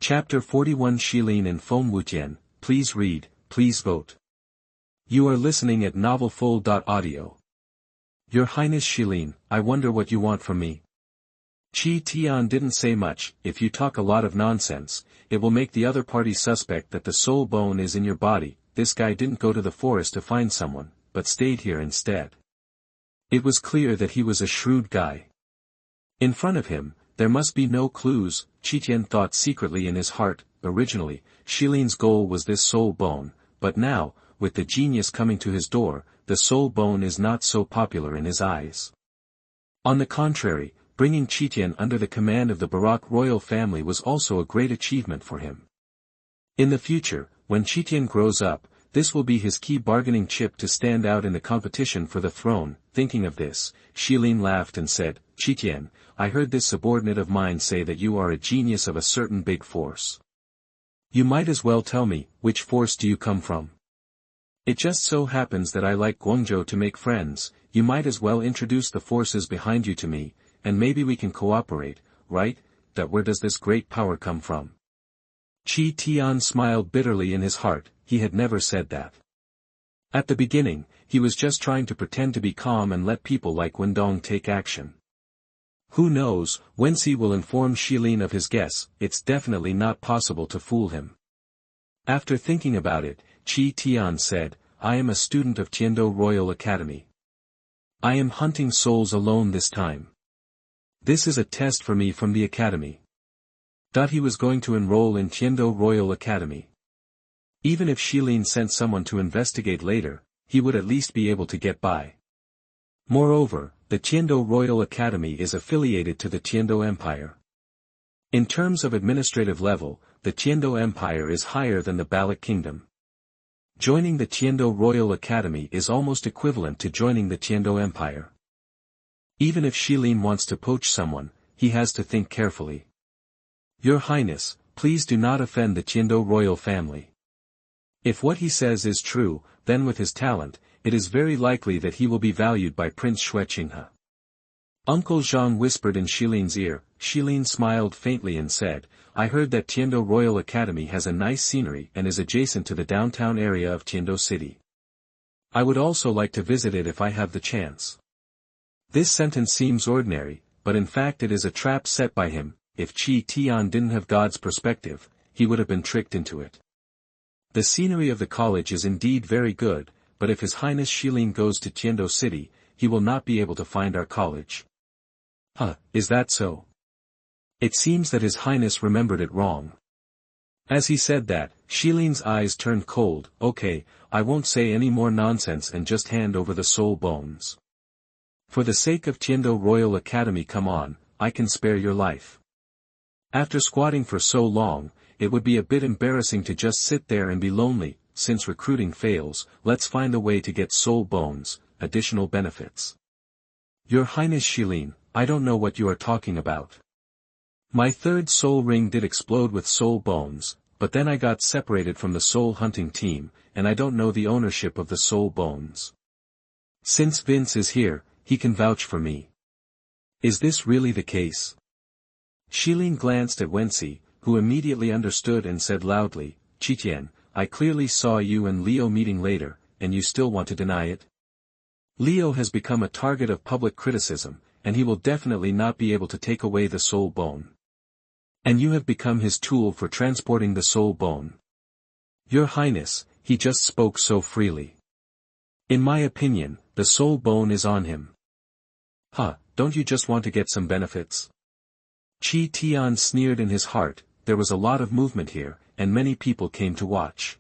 Chapter 41 Xilin and Feng Wutian, please read, please vote. You are listening at novelfull.audio. Your Highness Xilin, I wonder what you want from me. Qitian didn't say much. If you talk a lot of nonsense, it will make the other party suspect that the soul bone is in your body. This guy didn't go to the forest to find someone, but stayed here instead. It was clear that he was a shrewd guy. In front of him, there must be no clues, Qitian thought secretly in his heart. Originally, Xilin's goal was this soul bone, but now, with the genius coming to his door, the soul bone is not so popular in his eyes. On the contrary, bringing Qitian under the command of the Barak royal family was also a great achievement for him. In the future, when Qitian grows up, this will be his key bargaining chip to stand out in the competition for the throne. Thinking of this, Xilin laughed and said, Qitian, I heard this subordinate of mine say that you are a genius of a certain big force. You might as well tell me, which force do you come from? It just so happens that I like Guangzhou to make friends. You might as well introduce the forces behind you to me, and maybe we can cooperate, right? That where does this great power come from? Qitian smiled bitterly in his heart. He had never said that. At the beginning, he was just trying to pretend to be calm and let people like Wendong take action. Who knows, Wenxi will inform Xilin of his guess. It's definitely not possible to fool him. After thinking about it, Qitian said, I am a student of Tiando Royal Academy. I am hunting souls alone this time. This is a test for me from the academy. Thought he was going to enroll in Tiando Royal Academy. Even if Xilin sent someone to investigate later, he would at least be able to get by. Moreover, the Tiando Royal Academy is affiliated to the Tiando Empire. In terms of administrative level, the Tiando Empire is higher than the Baloch Kingdom. Joining the Tiando Royal Academy is almost equivalent to joining the Tiando Empire. Even if Xilin wants to poach someone, he has to think carefully. Your Highness, please do not offend the Tiando Royal family. If what he says is true, then with his talent, it is very likely that he will be valued by Prince Xueqinghe. Uncle Zhang whispered in Xilin's ear. Xilin smiled faintly and said, I heard that Tiando Royal Academy has a nice scenery and is adjacent to the downtown area of Tiando City. I would also like to visit it if I have the chance. This sentence seems ordinary, but in fact it is a trap set by him. If Qitian didn't have God's perspective, he would have been tricked into it. The scenery of the college is indeed very good, but if His Highness Xilin goes to Tiando City, he will not be able to find our college. Is that so? It seems that His Highness remembered it wrong. As he said that, Xilin's eyes turned cold. Okay, I won't say any more nonsense and just hand over the soul bones. For the sake of Tiando Royal Academy, come on, I can spare your life. After squatting for so long, it would be a bit embarrassing to just sit there and be lonely. Since recruiting fails, let's find a way to get soul bones, additional benefits. Your Highness Xilin, I don't know what you are talking about. My third soul ring did explode with soul bones, but then I got separated from the soul hunting team, and I don't know the ownership of the soul bones. Since Vince is here, he can vouch for me. Is this really the case? Xilin glanced at Wenxi, who immediately understood and said loudly, Qitian, I clearly saw you and Leo meeting later, and you still want to deny it? Leo has become a target of public criticism, and he will definitely not be able to take away the soul bone. And you have become his tool for transporting the soul bone. Your Highness, he just spoke so freely. In my opinion, the soul bone is on him. Don't you just want to get some benefits? Qitian sneered in his heart. There was a lot of movement here, and many people came to watch.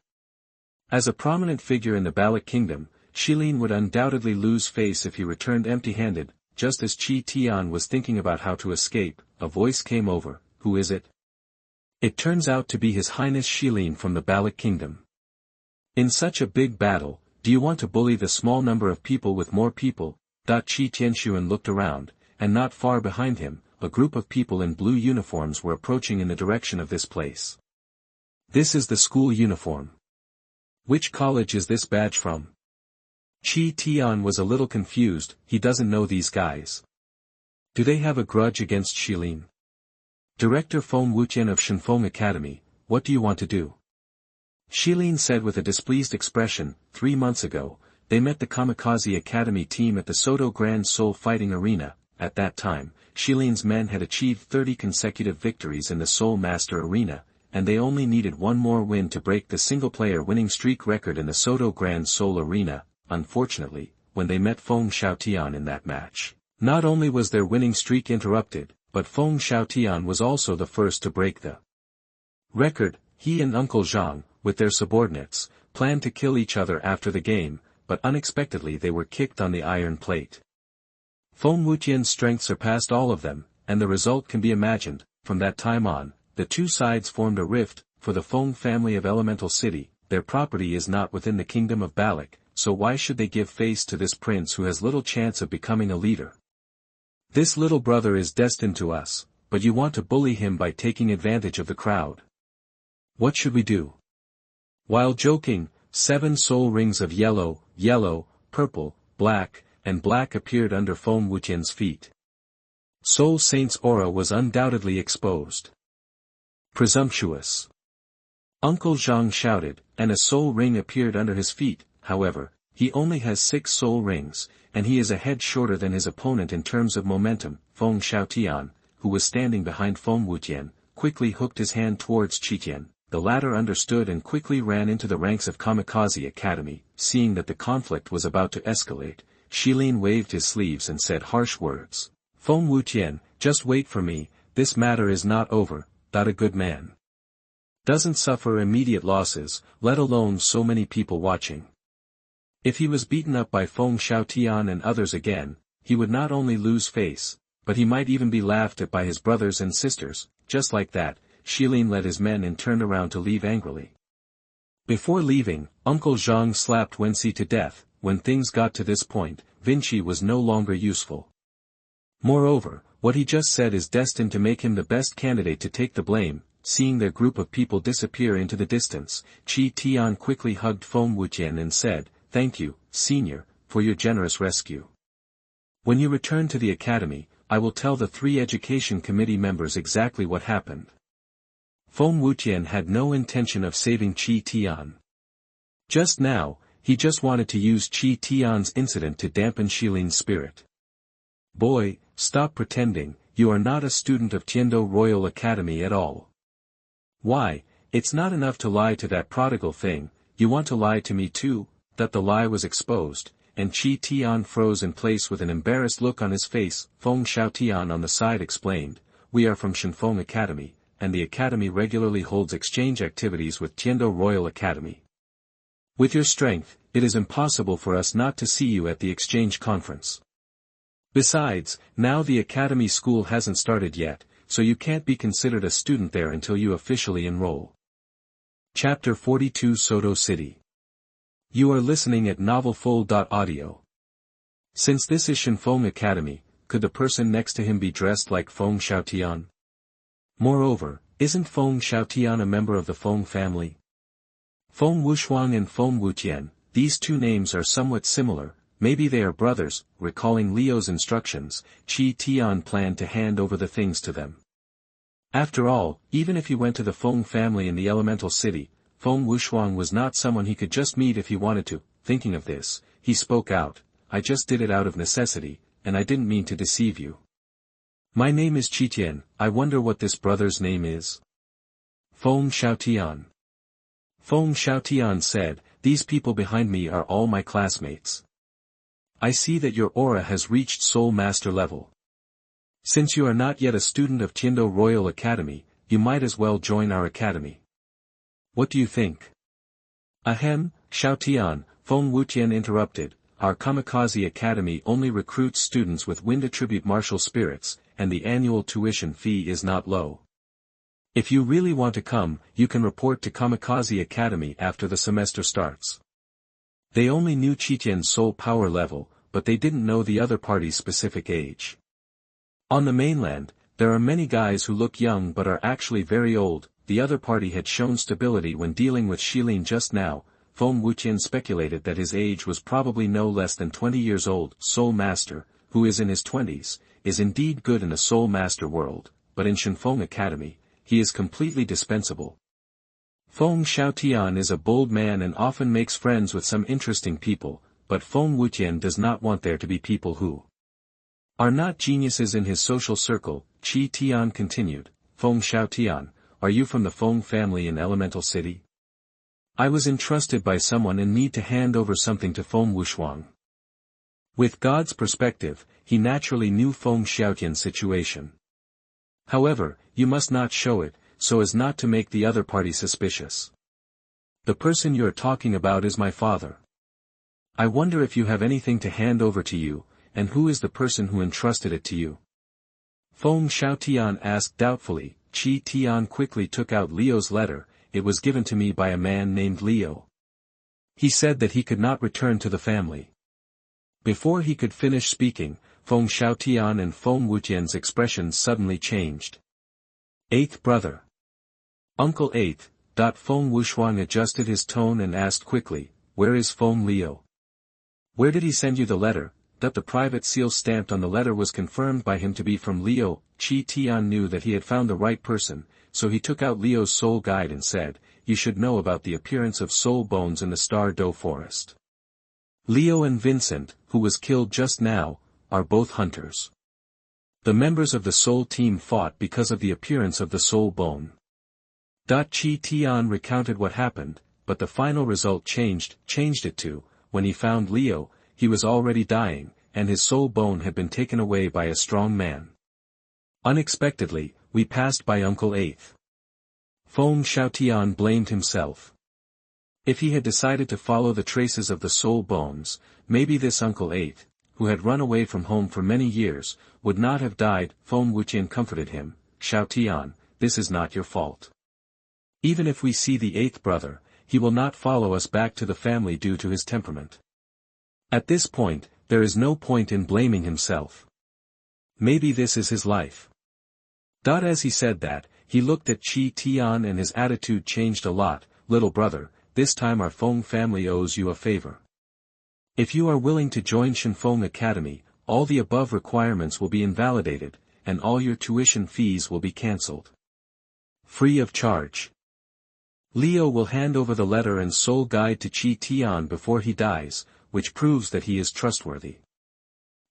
As a prominent figure in the Baloch Kingdom, Xilin would undoubtedly lose face if he returned empty-handed. Just as Qitian was thinking about how to escape, a voice came over. Who is it? It turns out to be His Highness Xilin from the Baloch Kingdom. In such a big battle, do you want to bully the small number of people with more people? Qi Tianxuan looked around, and not far behind him, a group of people in blue uniforms were approaching in the direction of this place. This is the school uniform. Which college is this badge from? Qitian was a little confused. He doesn't know these guys. Do they have a grudge against Xilin? Director Feng Wutian of Shenfeng Academy, what do you want to do? Xilin said with a displeased expression. 3 months ago, they met the Kamikaze Academy team at the Soto Grand Soul Fighting Arena. At that time, Xilin's men had achieved 30 consecutive victories in the Soul Master Arena, and they only needed one more win to break the single-player winning streak record in the Soto Grand Soul Arena. Unfortunately, when they met Feng Xiaotian in that match, not only was their winning streak interrupted, but Feng Xiaotian was also the first to break the record. He and Uncle Zhang, with their subordinates, planned to kill each other after the game, but unexpectedly they were kicked on the iron plate. Feng Wutian's strength surpassed all of them, and the result can be imagined. From that time on, the two sides formed a rift. For the Feng family of Elemental City, their property is not within the kingdom of Balak, so why should they give face to this prince who has little chance of becoming a leader? This little brother is destined to us, but you want to bully him by taking advantage of the crowd. What should we do? While joking, 7 soul rings of yellow, purple, black, and black appeared under Feng Wutian's feet. Soul Saint's aura was undoubtedly exposed. Presumptuous! Uncle Zhang shouted, and a soul ring appeared under his feet. However, he only has 6 soul rings, and he is a head shorter than his opponent in terms of momentum. Feng Xiaotian, who was standing behind Feng Wutian, quickly hooked his hand towards Qitian. The latter understood and quickly ran into the ranks of Kamikaze Academy. Seeing that the conflict was about to escalate, Xilin waved his sleeves and said harsh words. Feng Wutian, just wait for me, this matter is not over. That a good man doesn't suffer immediate losses, let alone so many people watching. If he was beaten up by Feng Xiaotian and others again, he would not only lose face, but he might even be laughed at by his brothers and sisters. Just like that, Xilin led his men and turned around to leave angrily. Before leaving, Uncle Zhang slapped Wenxi to death. When things got to this point, Vinci was no longer useful. Moreover, what he just said is destined to make him the best candidate to take the blame. Seeing their group of people disappear into the distance, Tian quickly hugged Feng Wutian and said, "Thank you, Senior, for your generous rescue. When you return to the academy, I will tell the 3 education committee members exactly what happened." Feng Wutian had no intention of saving Tian. Just now, he just wanted to use Tian's incident to dampen Xilin's spirit. "Boy, stop pretending, you are not a student of Tiando Royal Academy at all. Why, it's not enough to lie to that prodigal thing, you want to lie to me too." That the lie was exposed, and Tian froze in place with an embarrassed look on his face. Feng Xiaotian on the side explained, "We are from Shenfeng Academy, and the academy regularly holds exchange activities with Tiando Royal Academy. With your strength, it is impossible for us not to see you at the exchange conference. Besides, now the academy school hasn't started yet, so you can't be considered a student there until you officially enroll." Chapter 42 Soto City. You are listening at novelfull.audio. Since this is Shenfeng Academy, could the person next to him be dressed like Feng Xiaotian? Moreover, isn't Feng Xiaotian a member of the Feng family? Feng Wushuang and Feng Wutian, these 2 names are somewhat similar, maybe they are brothers. Recalling Leo's instructions, Tian planned to hand over the things to them. After all, even if he went to the Feng family in the Elemental City, Feng Wushuang was not someone he could just meet if he wanted to. Thinking of this, he spoke out, "I just did it out of necessity, and I didn't mean to deceive you. My name is Qitian, I wonder what this brother's name is." Feng Xiaotian. Feng Xiaotian said, "These people behind me are all my classmates. I see that your aura has reached Soul Master level. Since you are not yet a student of Tiando Royal Academy, you might as well join our academy. What do you think?" "Ahem, Xiaotian," Feng Wutian interrupted, "our Kamikaze Academy only recruits students with wind attribute martial spirits, and the annual tuition fee is not low. If you really want to come, you can report to Kamikaze Academy after the semester starts." They only knew Qitian's soul power level, but they didn't know the other party's specific age. On the mainland, there are many guys who look young but are actually very old. The other party had shown stability when dealing with Xilin just now. Feng Wutian speculated that his age was probably no less than 20 years old. Soul Master, who is in his 20s, is indeed good in a Soul Master world. but in Shenfeng Academy, he is completely dispensable. Feng Xiaotian is a bold man and often makes friends with some interesting people, but Feng Wutian does not want there to be people who are not geniuses in his social circle. Qitian continued, Feng Xiaotian, are you from the Feng family in Elemental City? I was entrusted by someone and need to hand over something to Feng Wushuang. With God's perspective, he naturally knew Feng Xiaotian's situation. However, you must not show it, so as not to make the other party suspicious. The person you are talking about is my father. I wonder if you have anything to hand over to you, and who is the person who entrusted it to you? Feng Xiaotian asked doubtfully. Qitian quickly took out Liu's letter. It was given to me by a man named Liu. He said that he could not return to the family. Before he could finish speaking, Feng Xiaotian and Feng Wutian's expressions suddenly changed. Eighth brother. Uncle Eighth. Feng Wushuang adjusted his tone and asked quickly, where is Feng Liu? Where did he send you the letter? The private seal stamped on the letter was confirmed by him to be from Liu. Qitian knew that he had found the right person, so he took out Liu's soul guide and said, you should know about the appearance of soul bones in the Star Doe forest. Liu and Vincent, who was killed just now, are both hunters. The members of the soul team fought because of the appearance of the soul bone. Qitian recounted what happened, but the final result changed it to, when he found Liu, he was already dying, and his soul bone had been taken away by a strong man. Unexpectedly, we passed by Uncle Eighth. Feng Xiaotian blamed himself. If he had decided to follow the traces of the soul bones, maybe this Uncle Eighth, who had run away from home for many years, would not have died. Feng Wutian comforted him, Xiaotian, this is not your fault. Even if we see the eighth brother, he will not follow us back to the family due to his temperament. At this point, there is no point in blaming himself. Maybe this is his life. As he said that, he looked at Qitian and his attitude changed a lot. Little brother, this time our Feng family owes you a favor. If you are willing to join Shenfeng Academy, all the above requirements will be invalidated, and all your tuition fees will be cancelled. Free of charge. Liu will hand over the letter and soul guide to Qitian before he dies, which proves that he is trustworthy.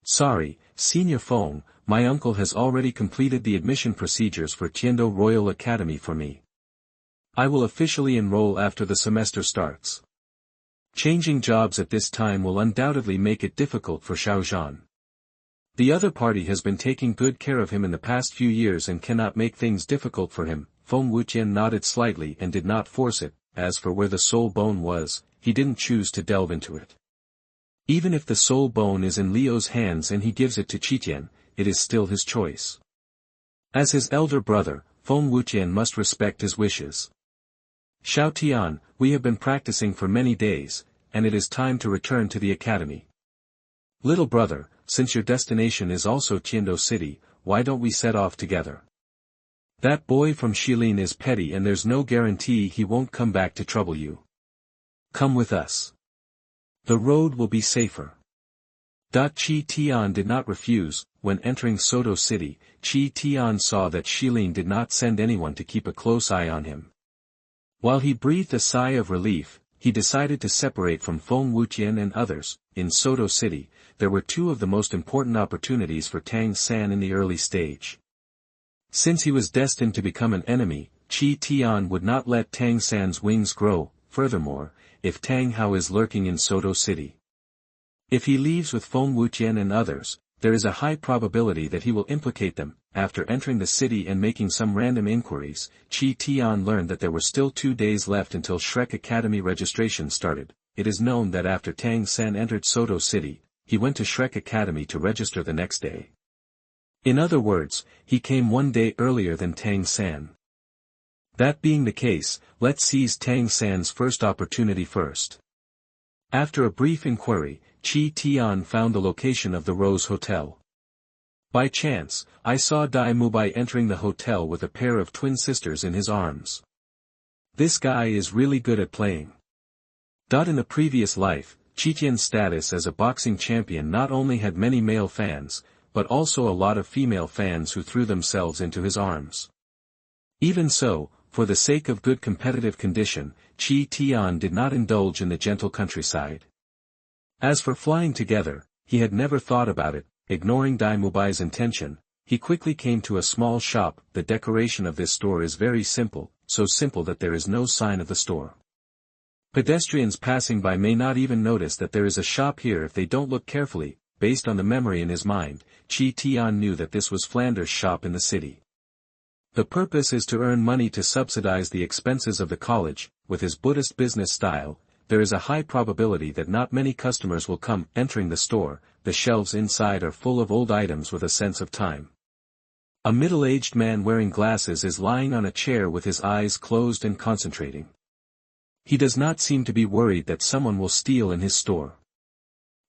Sorry, Senior Feng, my uncle has already completed the admission procedures for Tiando Royal Academy for me. I will officially enroll after the semester starts. Changing jobs at this time will undoubtedly make it difficult for Xiaozhan. The other party has been taking good care of him in the past few years and cannot make things difficult for him. Feng Wutian nodded slightly and did not force it. As for where the soul bone was, he didn't choose to delve into it. Even if the soul bone is in Liu's hands and he gives it to Qitian, it is still his choice. As his elder brother, Feng Wutian must respect his wishes. Xiaotian, we have been practicing for many days, and it is time to return to the academy. Little brother, since your destination is also Tiando City, why don't we set off together? That boy from Xilin is petty and there's no guarantee he won't come back to trouble you. Come with us. The road will be safer. Qitian did not refuse. When entering Soto City, Qitian saw that Xilin did not send anyone to keep a close eye on him. While he breathed a sigh of relief, he decided to separate from Feng Wutian and others. In Soto City, there were two of the most important opportunities for Tang San in the early stage. Since he was destined to become an enemy, Qitian would not let Tang San's wings grow. Furthermore, if Tang Hao is lurking in Soto City, if he leaves with Feng Wutian and others, there is a high probability that he will implicate them. After entering the city and making some random inquiries, Qitian learned that there were still 2 days left until Shrek Academy registration started. It is known that after Tang San entered Soto City, he went to Shrek Academy to register the next day. In other words, he came 1 day earlier than Tang San. That being the case, let's seize Tang San's first opportunity first. After a brief inquiry, Qitian found the location of the Rose Hotel. By chance, I saw Mubai entering the hotel with a pair of twin sisters in his arms. This guy is really good at playing. In the previous life, Qitian's status as a boxing champion not only had many male fans, but also a lot of female fans who threw themselves into his arms. Even so, for the sake of good competitive condition, Qitian did not indulge in the gentle countryside. As for flying together, he had never thought about it. Ignoring Dai Mubai's intention, he quickly came to a small shop. The decoration of this store is very simple, so simple that there is no sign of the store. Pedestrians passing by may not even notice that there is a shop here if they don't look carefully. Based on the memory in his mind, Qitian knew that this was Flanders' shop in the city. The purpose is to earn money to subsidize the expenses of the college. With his Buddhist business style, there is a high probability that not many customers will come. Entering the store, the shelves inside are full of old items with a sense of time. A middle-aged man wearing glasses is lying on a chair with his eyes closed and concentrating. He does not seem to be worried that someone will steal in his store.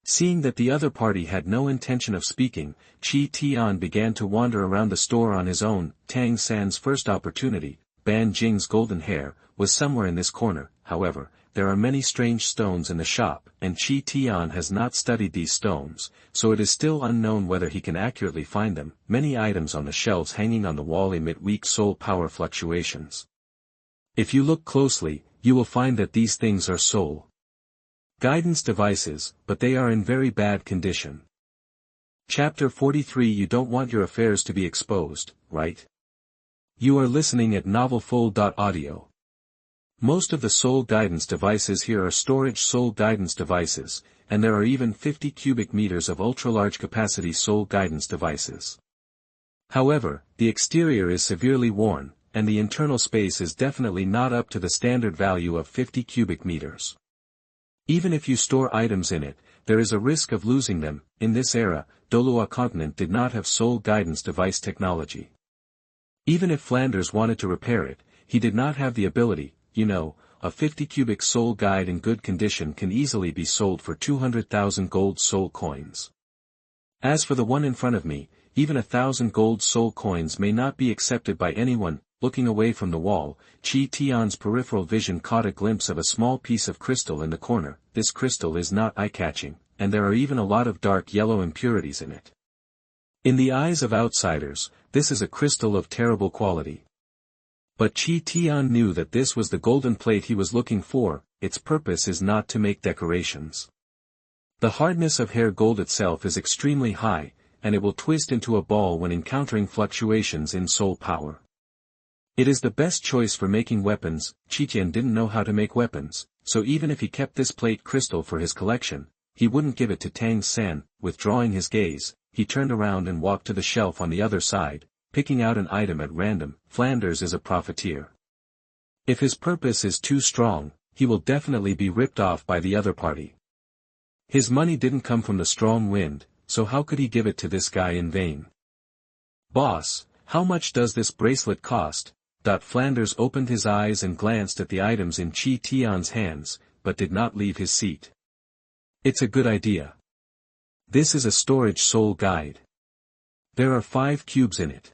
Seeing that the other party had no intention of speaking, Qitian began to wander around the store on his own. Tang San's first opportunity, Ban Jing's golden hair, was somewhere in this corner. However, there are many strange stones in the shop, and Qitian has not studied these stones, so it is still unknown whether he can accurately find them. Many items on the shelves hanging on the wall emit weak soul power fluctuations. If you look closely, you will find that these things are soul guidance devices, but they are in very bad condition. Chapter 43. You don't want your affairs to be exposed, right? You are listening at novelfull.audio. Most of the soul guidance devices here are storage soul guidance devices, and there are even 50 cubic meters of ultra-large capacity soul guidance devices. However, the exterior is severely worn, and the internal space is definitely not up to the standard value of 50 cubic meters. Even if you store items in it, there is a risk of losing them. In this era, Douluo Continent did not have soul guidance device technology. Even if Flanders wanted to repair it, he did not have the ability. A 50 cubic soul guide in good condition can easily be sold for 200,000 gold soul coins. As for the one in front of me, even 1,000 gold soul coins may not be accepted by anyone. Looking away from the wall, Qitian's peripheral vision caught a glimpse of a small piece of crystal in the corner. This crystal is not eye-catching, and there are even a lot of dark yellow impurities in it. In the eyes of outsiders, this is a crystal of terrible quality. But Qitian knew that this was the golden plate he was looking for. Its purpose is not to make decorations. The hardness of hair gold itself is extremely high, and it will twist into a ball when encountering fluctuations in soul power. It is the best choice for making weapons. Qitian didn't know how to make weapons, so even if he kept this plate crystal for his collection, he wouldn't give it to Tang San. Withdrawing his gaze, he turned around and walked to the shelf on the other side, picking out an item at random. Flanders is a profiteer. If his purpose is too strong, he will definitely be ripped off by the other party. His money didn't come from the strong wind, so how could he give it to this guy in vain? Boss, how much does this bracelet cost? Flanders opened his eyes and glanced at the items in Qitian's hands, but did not leave his seat. It's a good idea. This is a storage soul guide. There are 5 cubes in it.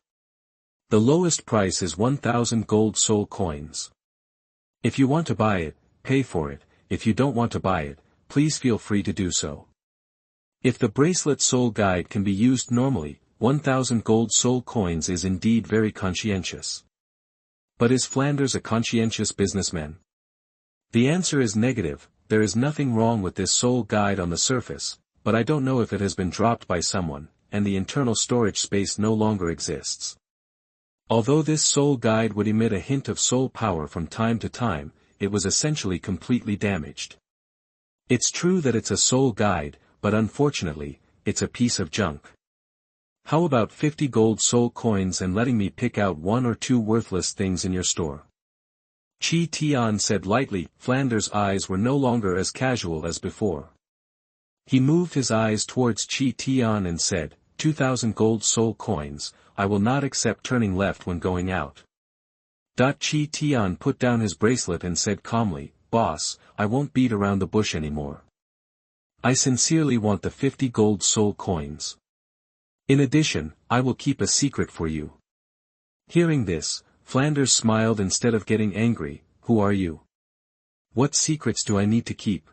The lowest price is 1,000 gold soul coins. If you want to buy it, pay for it. If you don't want to buy it, please feel free to do so. If the bracelet soul guide can be used normally, 1,000 gold soul coins is indeed very conscientious. But is Flanders a conscientious businessman? The answer is negative. There is nothing wrong with this soul guide on the surface, but I don't know if it has been dropped by someone, and the internal storage space no longer exists. Although this soul guide would emit a hint of soul power from time to time, it was essentially completely damaged. It's true that it's a soul guide, but unfortunately, it's a piece of junk. How about 50 gold soul coins and letting me pick out 1 or 2 worthless things in your store? Qitian said lightly. Flanders' eyes were no longer as casual as before. He moved his eyes towards Qitian and said, 2,000 gold soul coins, I will not accept turning left when going out. Qitian put down his bracelet and said calmly, Boss, I won't beat around the bush anymore. I sincerely want the 50 gold soul coins. In addition, I will keep a secret for you. Hearing this, Flanders smiled instead of getting angry. Who are you? What secrets do I need to keep?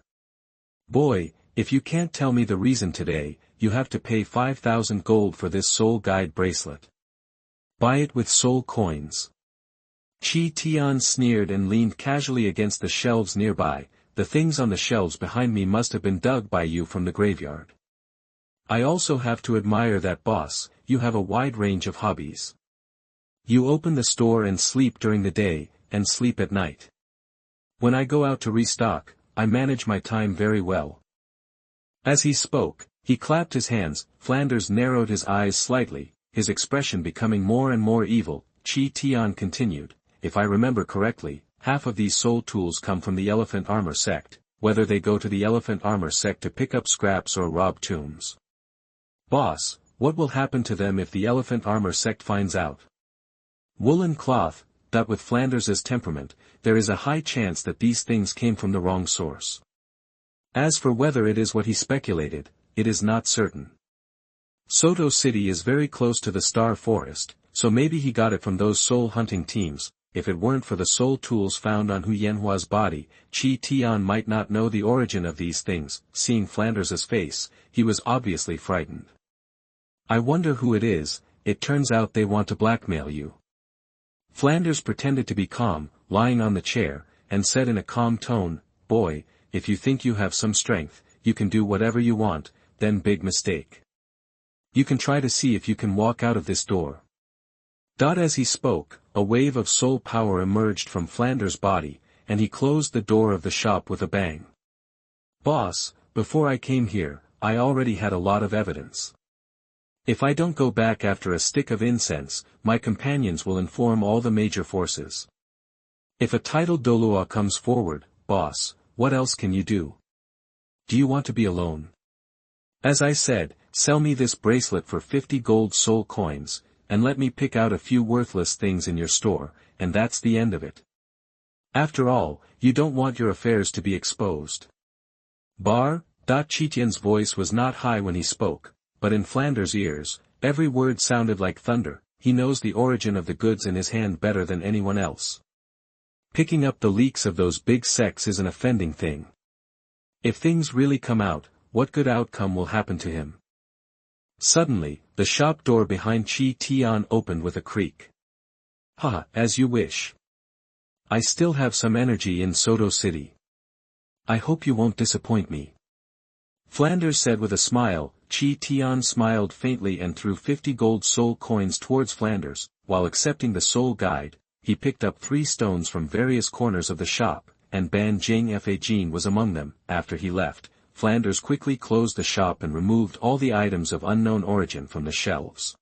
Boy, If you can't tell me the reason today, you have to pay 5,000 gold for this soul guide bracelet. Buy it with soul coins. Tian sneered and leaned casually against the shelves nearby. The things on the shelves behind me must have been dug by you from the graveyard. I also have to admire that, boss, you have a wide range of hobbies. You open the store and sleep during the day, and sleep at night. When I go out to restock, I manage my time very well. As he spoke, he clapped his hands. Flanders narrowed his eyes slightly, his expression becoming more and more evil. Tian continued, if I remember correctly, half of these soul tools come from the Elephant Armor Sect, whether they go to the Elephant Armor Sect to pick up scraps or rob tombs. Boss, what will happen to them if the Elephant Armor Sect finds out? Woolen cloth, that with Flanders's temperament, there is a high chance that these things came from the wrong source. As for whether it is what he speculated, it is not certain. Soto City is very close to the Star Forest, so maybe he got it from those soul hunting teams. If it weren't for the soul tools found on Hu Yanhua's body, Tian might not know the origin of these things. Seeing Flanders's face, he was obviously frightened. I wonder who it is. It turns out they want to blackmail you. Flanders pretended to be calm, lying on the chair, and said in a calm tone, boy, if you think you have some strength, you can do whatever you want, then big mistake. You can try to see if you can walk out of this door. As he spoke, a wave of soul power emerged from Flanders' body, and he closed the door of the shop with a bang. Boss, before I came here, I already had a lot of evidence. If I don't go back after a stick of incense, my companions will inform all the major forces. If a titled Douluo comes forward, boss, what else can you do? Do you want to be alone? As I said, sell me this bracelet for 50 gold soul coins, and let me pick out a few worthless things in your store, and that's the end of it. After all, you don't want your affairs to be exposed. Qitian's voice was not high when he spoke, but in Flanders' ears, every word sounded like thunder. He knows the origin of the goods in his hand better than anyone else. Picking up the leaks of those big sects is an offending thing. If things really come out, what good outcome will happen to him? Suddenly, the shop door behind Tian opened with a creak. As you wish. I still have some energy in Soto City. I hope you won't disappoint me. Flanders said with a smile. Tian smiled faintly and threw 50 gold soul coins towards Flanders. While accepting the soul guide, he picked up 3 stones from various corners of the shop, and Ban Jing Fagin was among them. After he left, Flanders quickly closed the shop and removed all the items of unknown origin from the shelves.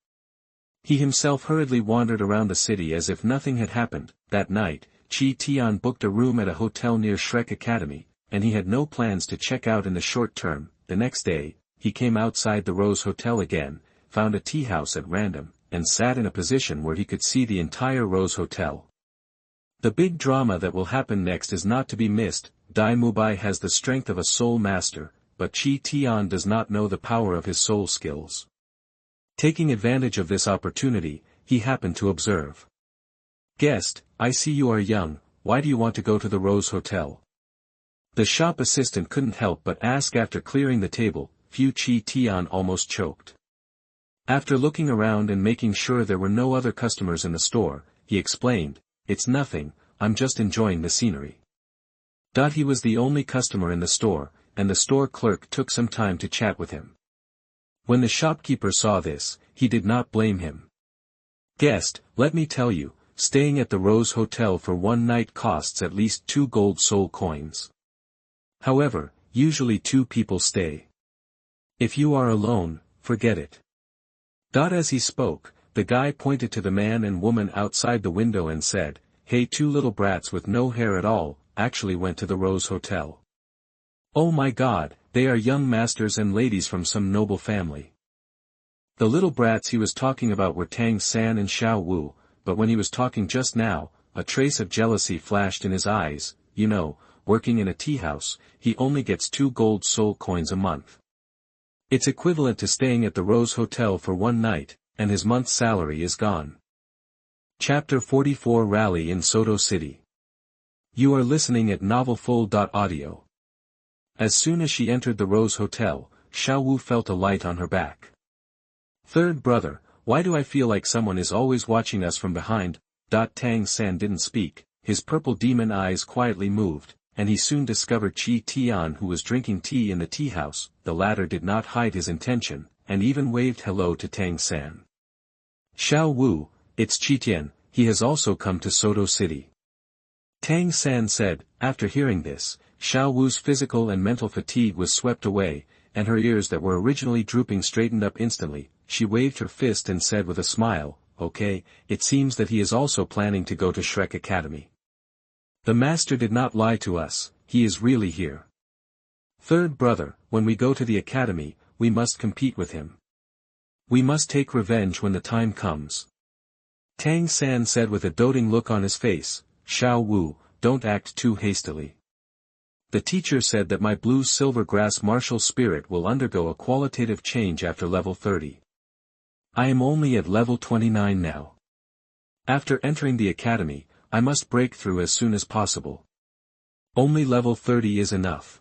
He himself hurriedly wandered around the city as if nothing had happened. That night, Tian booked a room at a hotel near Shrek Academy, and he had no plans to check out in the short term. The next day, he came outside the Rose Hotel again, found a tea house at random, and sat in a position where he could see the entire Rose Hotel. The big drama that will happen next is not to be missed. Mubai has the strength of a soul master, but Tian does not know the power of his soul skills. Taking advantage of this opportunity, he happened to observe. Guest, I see you are young, why do you want to go to the Rose Hotel? The shop assistant couldn't help but ask after clearing the table. Tian almost choked. After looking around and making sure there were no other customers in the store, he explained, it's nothing, I'm just enjoying the scenery. He was the only customer in the store, and the store clerk took some time to chat with him. When the shopkeeper saw this, he did not blame him. Guest, let me tell you, staying at the Rose Hotel for one night costs at least 2 gold soul coins. However, usually 2 people stay. If you are alone, forget it. As he spoke, the guy pointed to the man and woman outside the window and said, hey, 2 little brats with no hair at all, actually went to the Rose Hotel. Oh my God, they are young masters and ladies from some noble family. The little brats he was talking about were Tang San and Xiao Wu, but when he was talking just now, a trace of jealousy flashed in his eyes. You know, working in a tea house, he only gets 2 gold soul coins a month. It's equivalent to staying at the Rose Hotel for one night, and his month's salary is gone. Chapter 44 Rally in Soto City. You are listening at novelfull.audio. As soon as she entered the Rose Hotel, Xiao Wu felt a light on her back. Third brother, why do I feel like someone is always watching us from behind? Tang San didn't speak, his purple demon eyes quietly moved, and he soon discovered Qitian who was drinking tea in the tea house. The latter did not hide his intention, and even waved hello to Tang San. Xiao Wu, it's Qitian, he has also come to Soto City. Tang San said. After hearing this, Xiao Wu's physical and mental fatigue was swept away, and her ears that were originally drooping straightened up instantly. She waved her fist and said with a smile, okay, it seems that he is also planning to go to Shrek Academy. The master did not lie to us, he is really here. Third brother, when we go to the academy, we must compete with him. We must take revenge when the time comes. Tang San said with a doting look on his face. Xiao Wu, don't act too hastily. The teacher said that my Bluesilver Grass martial spirit will undergo a qualitative change after level 30. I am only at level 29 now. After entering the academy, I must break through as soon as possible. Only level 30 is enough.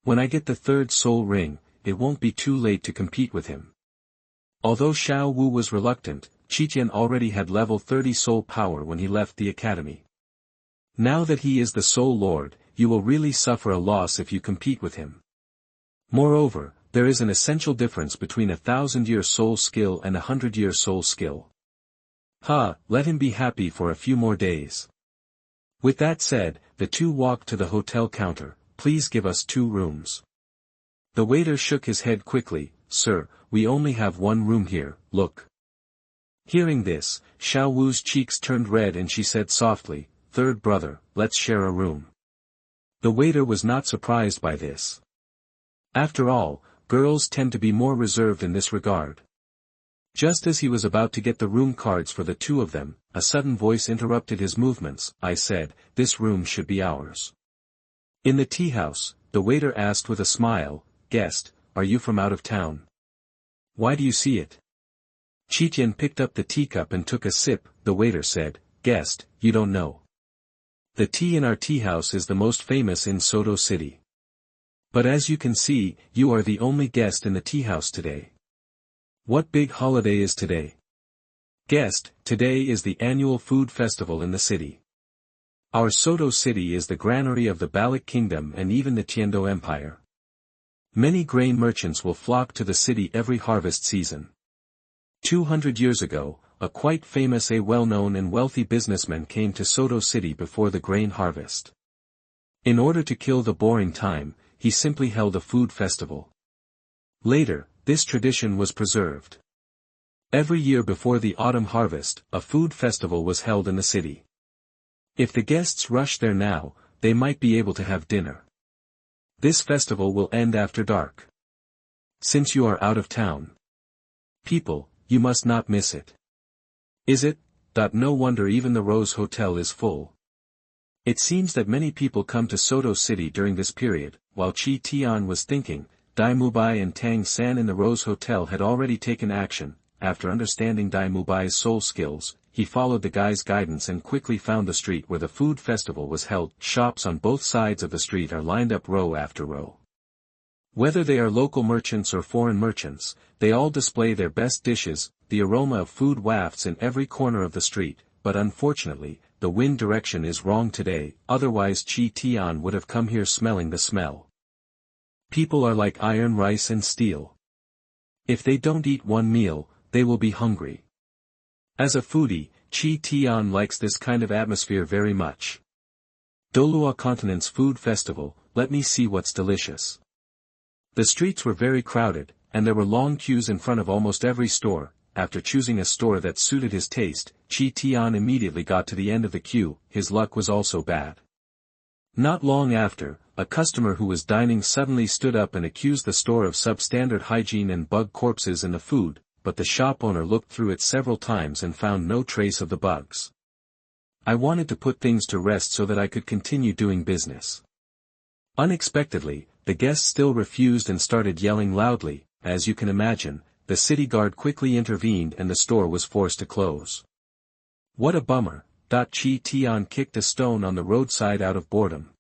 When I get the third soul ring, it won't be too late to compete with him. Although Xiao Wu was reluctant, Qitian already had level 30 soul power when he left the academy. Now that he is the Soul Lord, you will really suffer a loss if you compete with him. Moreover, there is an essential difference between 1,000-year soul skill and 100-year soul skill. Let him be happy for a few more days. With that said, the two walked to the hotel counter. Please give us 2 rooms. The waiter shook his head quickly. Sir, we only have 1 room here, look. Hearing this, Xiao Wu's cheeks turned red and she said softly, Third brother, let's share a room. The waiter was not surprised by this. After all, girls tend to be more reserved in this regard. Just as he was about to get the room cards for the 2 of them, a sudden voice interrupted his movements. I said, this room should be ours. In the tea house, the waiter asked with a smile, Guest, are you from out of town? Why do you see it? Qitian picked up the teacup and took a sip. The waiter said, Guest, you don't know. The tea in our tea house is the most famous in Soto City. But as you can see, you are the only guest in the tea house today. What big holiday is today? Guest, today is the annual food festival in the city. Our Soto City is the granary of the Balik Kingdom and even the Tiando Empire. Many grain merchants will flock to the city every harvest season. 200 years ago, a quite famous well-known and wealthy businessman came to Soto City before the grain harvest. In order to kill the boring time, he simply held a food festival. Later, this tradition was preserved. Every year before the autumn harvest, a food festival was held in the city. If the guests rush there now, they might be able to have dinner. This festival will end after dark. Since you are out of town, people, you must not miss it. Is it? No wonder even the Rose Hotel is full. It seems that many people come to Soto City during this period. While Tian was thinking, Mubai and Tang San in the Rose Hotel had already taken action. After understanding Mubai's soul skills, he followed the guy's guidance and quickly found the street where the food festival was held. Shops on both sides of the street are lined up row after row. Whether they are local merchants or foreign merchants, they all display their best dishes. The aroma of food wafts in every corner of the street, but unfortunately, the wind direction is wrong today, otherwise Tian would have come here smelling the smell. People are like iron, rice and steel. If they don't eat one meal, they will be hungry. As a foodie, Tian likes this kind of atmosphere very much. Douluo Continent's food festival, let me see what's delicious. The streets were very crowded, and there were long queues in front of almost every store. After choosing a store that suited his taste, Qitian immediately got to the end of the queue. His luck was also bad. Not long after, a customer who was dining suddenly stood up and accused the store of substandard hygiene and bug corpses in the food, but the shop owner looked through it several times and found no trace of the bugs. I wanted to put things to rest so that I could continue doing business. Unexpectedly, the guests still refused and started yelling loudly. As you can imagine, the city guard quickly intervened and the store was forced to close. What a bummer. Tian kicked a stone on the roadside out of boredom.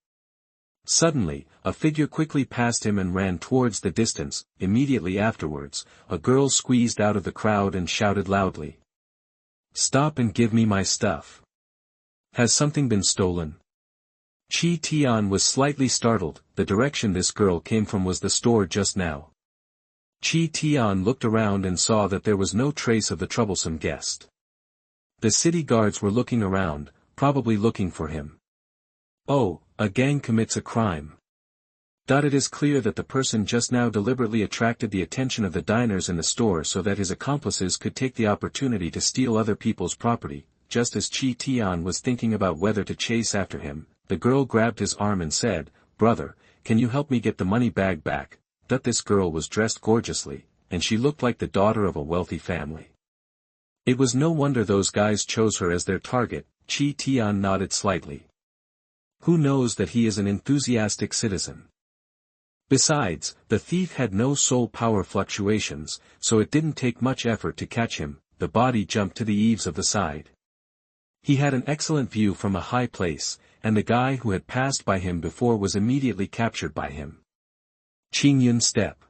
Suddenly, a figure quickly passed him and ran towards the distance. Immediately afterwards, a girl squeezed out of the crowd and shouted loudly. "Stop and give me my stuff. Has something been stolen?" Qitian was slightly startled. The direction this girl came from was the store just now. Qitian looked around and saw that there was no trace of the troublesome guest. The city guards were looking around, probably looking for him. Oh, a gang commits a crime. It is clear that the person just now deliberately attracted the attention of the diners in the store so that his accomplices could take the opportunity to steal other people's property. Just as Qitian was thinking about whether to chase after him, the girl grabbed his arm and said, "Brother, can you help me get the money bag back?" This girl was dressed gorgeously, and she looked like the daughter of a wealthy family. It was no wonder those guys chose her as their target. Qitian nodded slightly. Who knows that he is an enthusiastic citizen? Besides, the thief had no soul power fluctuations, so it didn't take much effort to catch him. The body jumped to the eaves of the side. He had an excellent view from a high place, and the guy who had passed by him before was immediately captured by him. Qingyun step.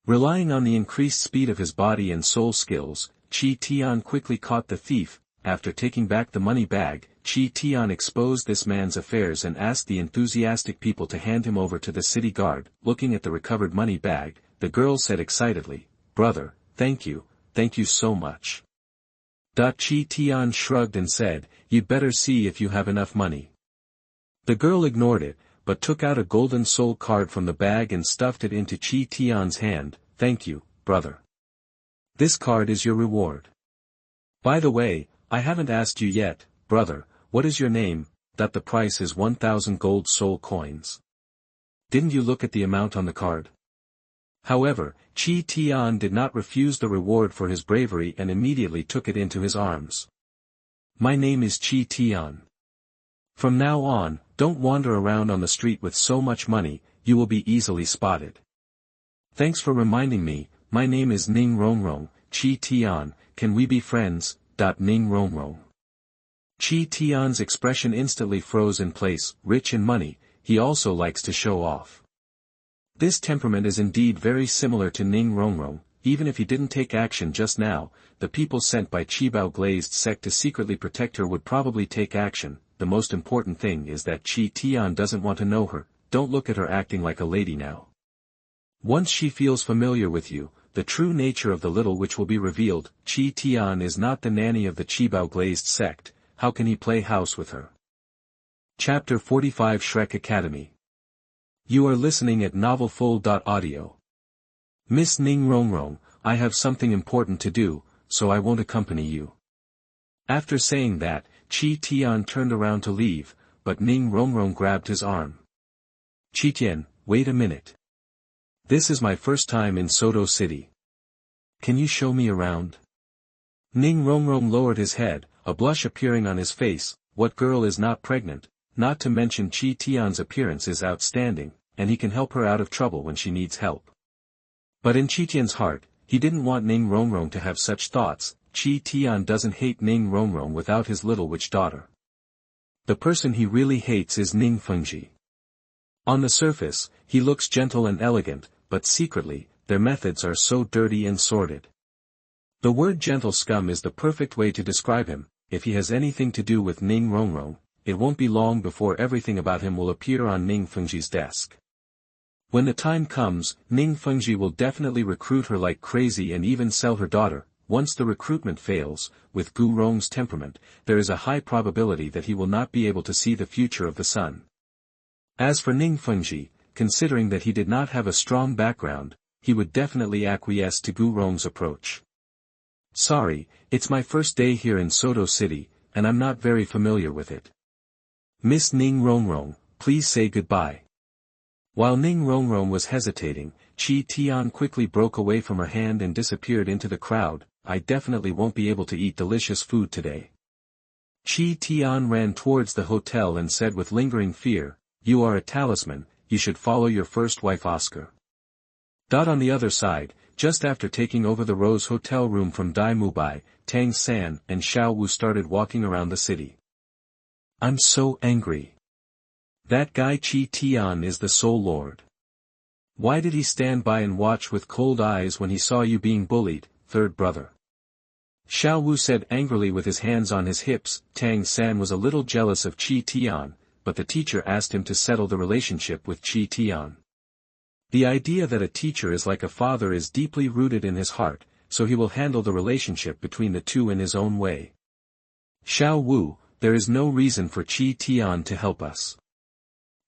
Relying on the increased speed of his body and soul skills, Qitian quickly caught the thief. After taking back the money bag, Qitian exposed this man's affairs and asked the enthusiastic people to hand him over to the city guard. Looking at the recovered money bag, the girl said excitedly, "Brother, thank you so much." Qitian shrugged and said, "You'd better see if you have enough money." The girl ignored it, but took out a golden soul card from the bag and stuffed it into Qitian's hand. "Thank you, brother. This card is your reward. By the way, I haven't asked you yet, brother, what is your name?" The price is 1,000 gold soul coins. Didn't you look at the amount on the card? However, Qitian did not refuse the reward for his bravery and immediately took it into his arms. "My name is Qitian. From now on, don't wander around on the street with so much money, you will be easily spotted." "Thanks for reminding me, my name is Ning Rongrong, Qitian, can we be friends?" Ning Rongrong. Qitian's expression instantly froze in place. Rich in money, he also likes to show off. This temperament is indeed very similar to Ning Rongrong. Even if he didn't take action just now, the people sent by Qibao glazed sect to secretly protect her would probably take action. The most important thing is that Qitian doesn't want to know her. Don't look at her acting like a lady now. Once she feels familiar with you, the true nature of the little witch will be revealed. Qitian is not the nanny of the Qibao glazed sect. How can he play house with her? Chapter 45 Shrek Academy. You are listening at novelfull.audio. "Miss Ning Rongrong, I have something important to do, so I won't accompany you." After saying that, Qitian turned around to leave, but Ning Rongrong grabbed his arm. "Qitian, wait a minute. This is my first time in Soto City. Can you show me around?" Ning Rongrong lowered his head, a blush appearing on his face. What girl is not pregnant? Not to mention Qitian's appearance is outstanding, and he can help her out of trouble when she needs help. But in Qitian's heart, he didn't want Ning Rongrong to have such thoughts. Qitian doesn't hate Ning Rongrong without his little witch daughter. The person he really hates is Ning Fengji. On the surface, he looks gentle and elegant, but secretly, their methods are so dirty and sordid. The word gentle scum is the perfect way to describe him. If he has anything to do with Ning Rongrong, it won't be long before everything about him will appear on Ning Fengji's desk. When the time comes, Ning Fengji will definitely recruit her like crazy and even sell her daughter. Once the recruitment fails, with Gu Rong's temperament, there is a high probability that he will not be able to see the future of the son. As for Ning Fengji, considering that he did not have a strong background, he would definitely acquiesce to Gu Rong's approach. "Sorry, it's my first day here in Soto City, and I'm not very familiar with it. Miss Ning Rongrong, please say goodbye." While Ning Rongrong was hesitating, Qitian quickly broke away from her hand and disappeared into the crowd. "I definitely won't be able to eat delicious food today." Qitian ran towards the hotel and said with lingering fear, "You are a talisman, you should follow your first wife Oscar." On the other side, just after taking over the Rose Hotel room from Dai Mubai, Tang San and Xiao Wu started walking around the city. "I'm so angry. That guy Tian is the Soul Lord. Why did he stand by and watch with cold eyes when he saw you being bullied, third brother? Xiao Wu said angrily with his hands on his hips. Tang San was a little jealous of Tian, but the teacher asked him to settle the relationship with Tian. The idea that a teacher is like a father is deeply rooted in his heart, so he will handle the relationship between the two in his own way. Xiao Wu, there is no reason for Tian to help us.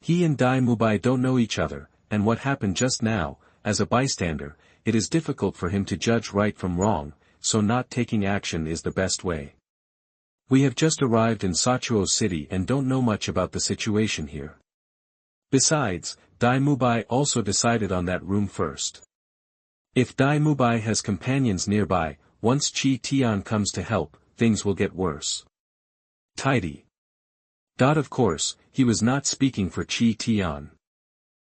He and Dai Mubai don't know each other, and what happened just now, as a bystander, it is difficult for him to judge right from wrong, so not taking action is the best way. We have just arrived in Soto City and don't know much about the situation here. Besides, Dai Mubai also decided on that room first. If Dai Mubai has companions nearby, once Tian comes to help, things will get worse. Tidy. Of course, he was not speaking for Tian.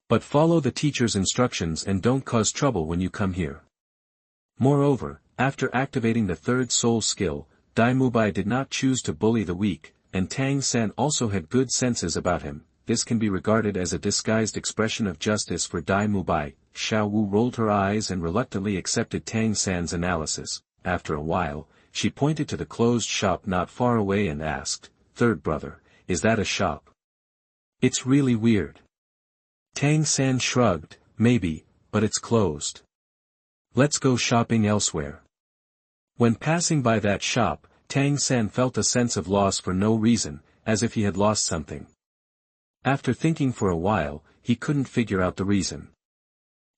But follow the teacher's instructions and don't cause trouble when you come here. Moreover, after activating the third soul skill, Dai Mubai did not choose to bully the weak, and Tang San also had good senses about him. This can be regarded as a disguised expression of justice for Dai Mubai. Xiao Wu rolled her eyes and reluctantly accepted Tang San's analysis. After a while, she pointed to the closed shop not far away and asked, "Third brother, is that a shop? It's really weird." Tang San shrugged, "Maybe, but it's closed. Let's go shopping elsewhere." When passing by that shop, Tang San felt a sense of loss for no reason, as if he had lost something. After thinking for a while, he couldn't figure out the reason.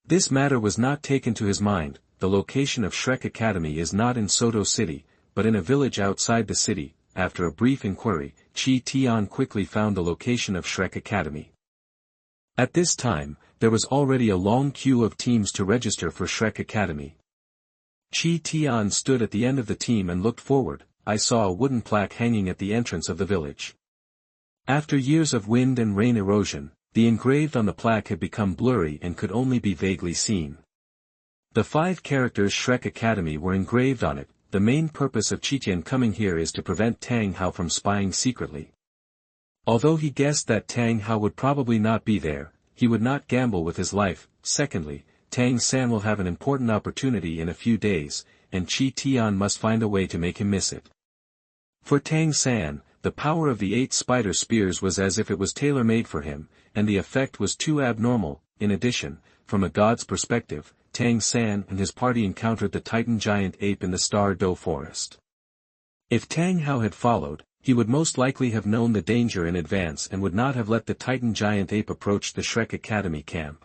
This matter was not taken to his mind. The location of Shrek Academy is not in Soto City, but in a village outside the city. After a brief inquiry, Tian quickly found the location of Shrek Academy. At this time, there was already a long queue of teams to register for Shrek Academy. Tian stood at the end of the team and looked forward. I saw a wooden plaque hanging at the entrance of the village. After years of wind and rain erosion, the engraved on the plaque had become blurry and could only be vaguely seen. The 5 characters Shrek Academy were engraved on it. The main purpose of Qitian coming here is to prevent Tang Hao from spying secretly. Although he guessed that Tang Hao would probably not be there, he would not gamble with his life. Secondly, Tang San will have an important opportunity in a few days, and Qitian must find a way to make him miss it. For Tang San, the power of the 8 spider spears was as if it was tailor-made for him, and the effect was too abnormal. In addition, from a god's perspective, Tang San and his party encountered the Titan giant ape in the Star Do forest. If Tang Hao had followed, he would most likely have known the danger in advance and would not have let the Titan giant ape approach the Shrek Academy camp.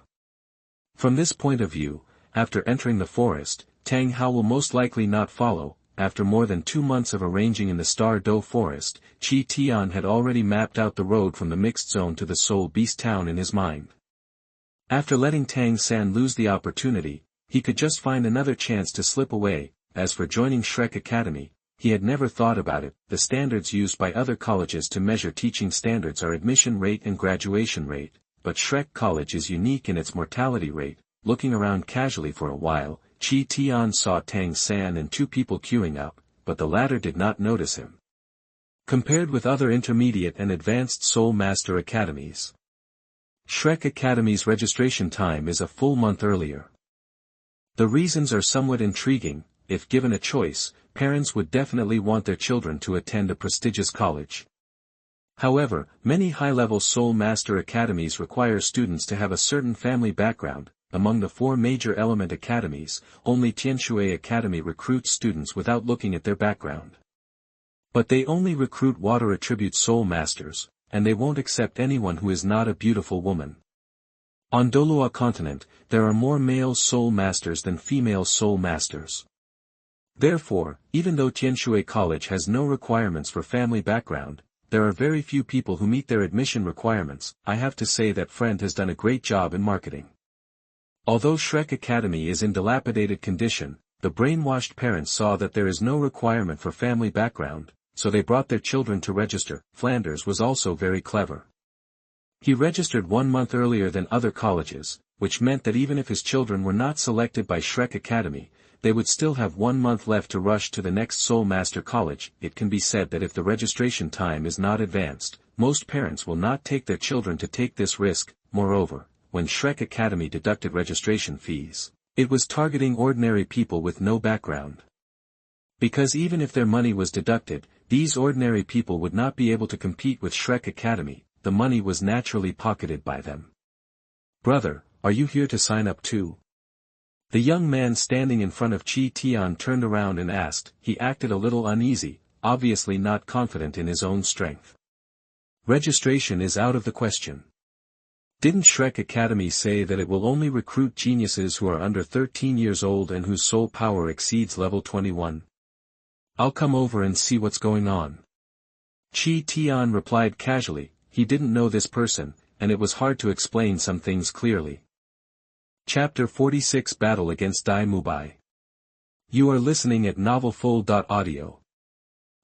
From this point of view, after entering the forest, Tang Hao will most likely not follow. After more than 2 months of arranging in the Star Do forest, Qitian had already mapped out the road from the mixed zone to the Soul Beast town in his mind. After letting Tang San lose the opportunity, he could just find another chance to slip away. As for joining Shrek Academy, he had never thought about it. The standards used by other colleges to measure teaching standards are admission rate and graduation rate, but Shrek College is unique in its mortality rate. Looking around casually for a while, Qitian saw Tang San and 2 people queuing up, but the latter did not notice him. Compared with other intermediate and advanced Soul Master Academies, Shrek Academy's registration time is a full month earlier. The reasons are somewhat intriguing. If given a choice, parents would definitely want their children to attend a prestigious college. However, many high-level Soul Master Academies require students to have a certain family background. Among the 4 major element academies, only Tianshui Academy recruits students without looking at their background. But they only recruit water attribute Soul Masters, and they won't accept anyone who is not a beautiful woman. On Douluo Continent, there are more male Soul Masters than female Soul Masters. Therefore, even though Tianshui College has no requirements for family background, there are very few people who meet their admission requirements. I have to say that Friend has done a great job in marketing. Although Shrek Academy is in dilapidated condition, the brainwashed parents saw that there is no requirement for family background, so they brought their children to register. Flanders was also very clever. He registered 1 month earlier than other colleges, which meant that even if his children were not selected by Shrek Academy, they would still have 1 month left to rush to the next Soul Master College. It can be said that if the registration time is not advanced, most parents will not take their children to take this risk. Moreover, when Shrek Academy deducted registration fees, it was targeting ordinary people with no background. Because even if their money was deducted, these ordinary people would not be able to compete with Shrek Academy. The money was naturally pocketed by them. "Brother, are you here to sign up too?" The young man standing in front of Qitian turned around and asked. He acted a little uneasy, obviously not confident in his own strength. "Registration is out of the question. Didn't Shrek Academy say that it will only recruit geniuses who are under 13 years old and whose soul power exceeds level 21? I'll come over and see what's going on." Qitian replied casually. He didn't know this person, and it was hard to explain some things clearly. Chapter 46 Battle against Dai Mubai. You are listening at novelfull.audio.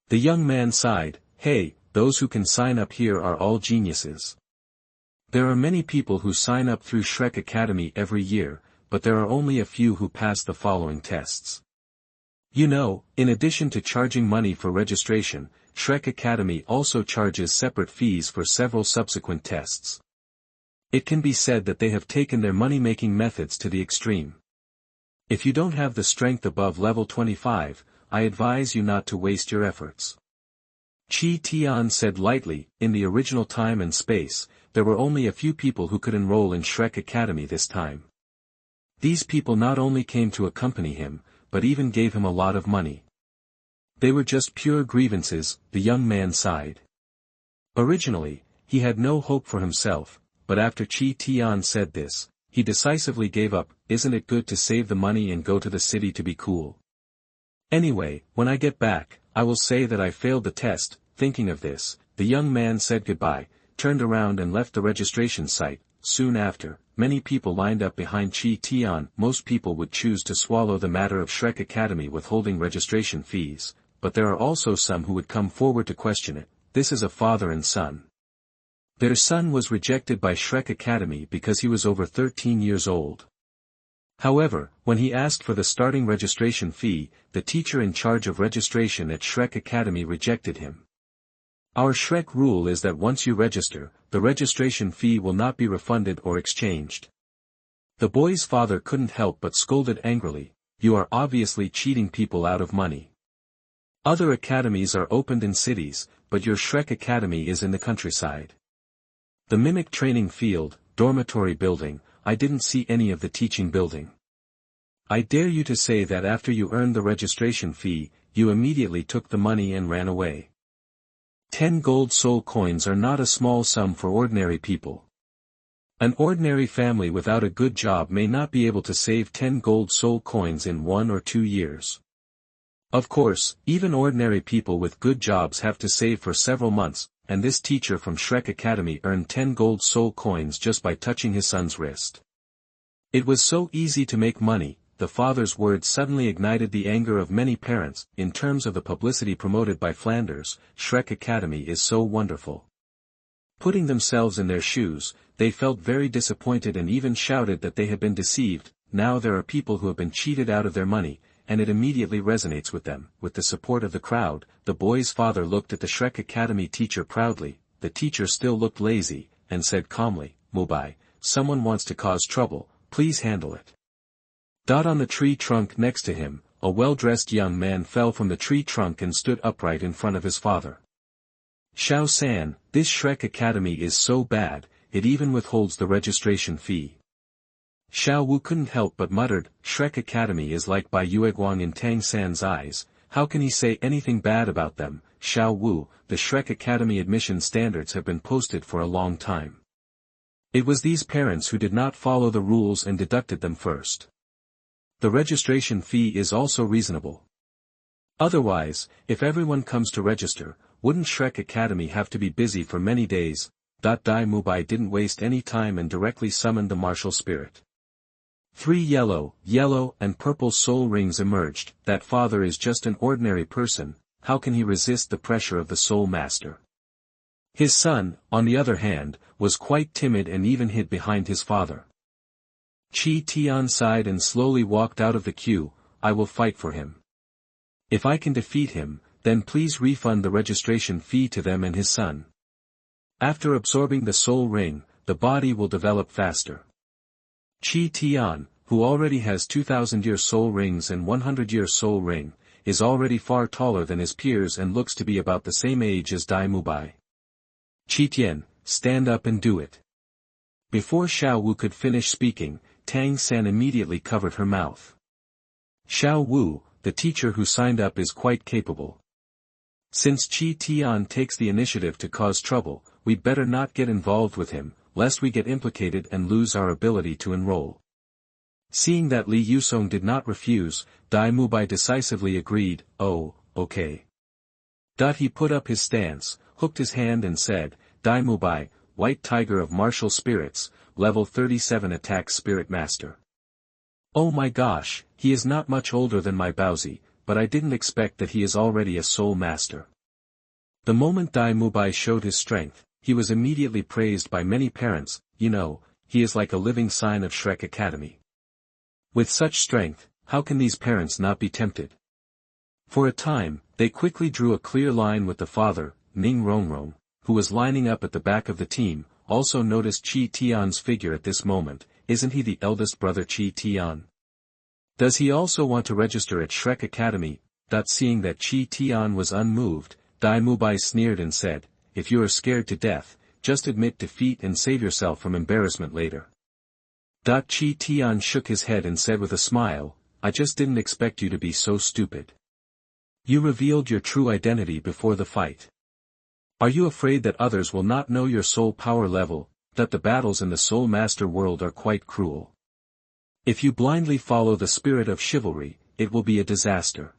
The young man sighed. "Hey, those who can sign up here are all geniuses. There are many people who sign up through Shrek Academy every year, but there are only a few who pass the following tests. You know, in addition to charging money for registration, Shrek Academy also charges separate fees for several subsequent tests. It can be said that they have taken their money-making methods to the extreme. If you don't have the strength above level 25, I advise you not to waste your efforts." Qitian said lightly. In the original time and space, there were only a few people who could enroll in Shrek Academy this time. These people not only came to accompany him, but even gave him a lot of money. They were just pure grievances. The young man sighed. Originally, he had no hope for himself, but after Qitian said this, he decisively gave up. Isn't it good to save the money and go to the city to be cool? Anyway, when I get back, I will say that I failed the test. Thinking of this, the young man said goodbye, turned around and left the registration site. Soon after, many people lined up behind Qitian. Most people would choose to swallow the matter of Shrek Academy withholding registration fees, but there are also some who would come forward to question it. This is a father and son. Their son was rejected by Shrek Academy because he was over 13 years old. However, when he asked for the starting registration fee, the teacher in charge of registration at Shrek Academy rejected him. Our Shrek rule is that once you register, the registration fee will not be refunded or exchanged. The boy's father couldn't help but scolded angrily. You are obviously cheating people out of money. Other academies are opened in cities, but your Shrek Academy is in the countryside. The mimic training field, dormitory building, I didn't see any of the teaching building. I dare you to say that after you earned the registration fee, you immediately took the money and ran away. 10 gold soul coins are not a small sum for ordinary people. An ordinary family without a good job may not be able to save 10 gold soul coins in 1 or 2 years. Of course, even ordinary people with good jobs have to save for several months, and this teacher from Shrek Academy earned 10 gold soul coins just by touching his son's wrist. It was so easy to make money. The father's words suddenly ignited the anger of many parents. In terms of the publicity promoted by Flanders, Shrek Academy is so wonderful. Putting themselves in their shoes, they felt very disappointed and even shouted that they had been deceived. Now there are people who have been cheated out of their money, and it immediately resonates with them. With the support of the crowd, the boy's father looked at the Shrek Academy teacher proudly. The teacher still looked lazy, and said calmly, "Mubai, someone wants to cause trouble, please handle it." On the tree trunk next to him, a well-dressed young man fell from the tree trunk and stood upright in front of his father. "Xiao San, this Shrek Academy is so bad, it even withholds the registration fee." Xiao Wu couldn't help but muttered, "Shrek Academy is like Bai Yueguang in Tang San's eyes, how can he say anything bad about them?" Xiao Wu, the Shrek Academy admission standards have been posted for a long time. It was these parents who did not follow the rules and deducted them first. The registration fee is also reasonable. Otherwise, if everyone comes to register, wouldn't Shrek Academy have to be busy for many days? Dai Mubai didn't waste any time and directly summoned the martial spirit. 3 yellow, and purple soul rings emerged. That father is just an ordinary person, how can he resist the pressure of the soul master? His son, on the other hand, was quite timid and even hid behind his father. Qitian sighed and slowly walked out of the queue. I will fight for him. If I can defeat him, then please refund the registration fee to them and his son. After absorbing the soul ring, the body will develop faster. Qitian, who already has 2,000-year soul rings and 100-year soul ring, is already far taller than his peers and looks to be about the same age as Mubai. Qitian, stand up and do it. Before Xiao Wu could finish speaking, Tang San immediately covered her mouth. Xiao Wu, the teacher who signed up, is quite capable. Since Qitian takes the initiative to cause trouble, we'd better not get involved with him, lest we get implicated and lose our ability to enroll. Seeing that Li Yusong did not refuse, Mubai decisively agreed, "Oh, okay." He put up his stance, hooked his hand and said, "Mubai, White Tiger of Martial Spirits, level 37 attack Spirit Master." Oh my gosh, he is not much older than my Baozi, but I didn't expect that he is already a soul master. The moment Mubai showed his strength, he was immediately praised by many parents. He is like a living sign of Shrek Academy. With such strength, how can these parents not be tempted? For a time, they quickly drew a clear line with the father, Ning Rongrong, who was lining up at the back of the team, also noticed Qitian's figure at this moment. Isn't he the eldest brother Qitian? Does he also want to register at Shrek Academy? Seeing that Qitian was unmoved, Mubai sneered and said, "If you are scared to death, just admit defeat and save yourself from embarrassment later." Qitian shook his head and said with a smile, "I just didn't expect you to be so stupid. You revealed your true identity before the fight. Are you afraid that others will not know your soul power level, that the battles in the Soul Master world are quite cruel? If you blindly follow the spirit of chivalry, it will be a disaster."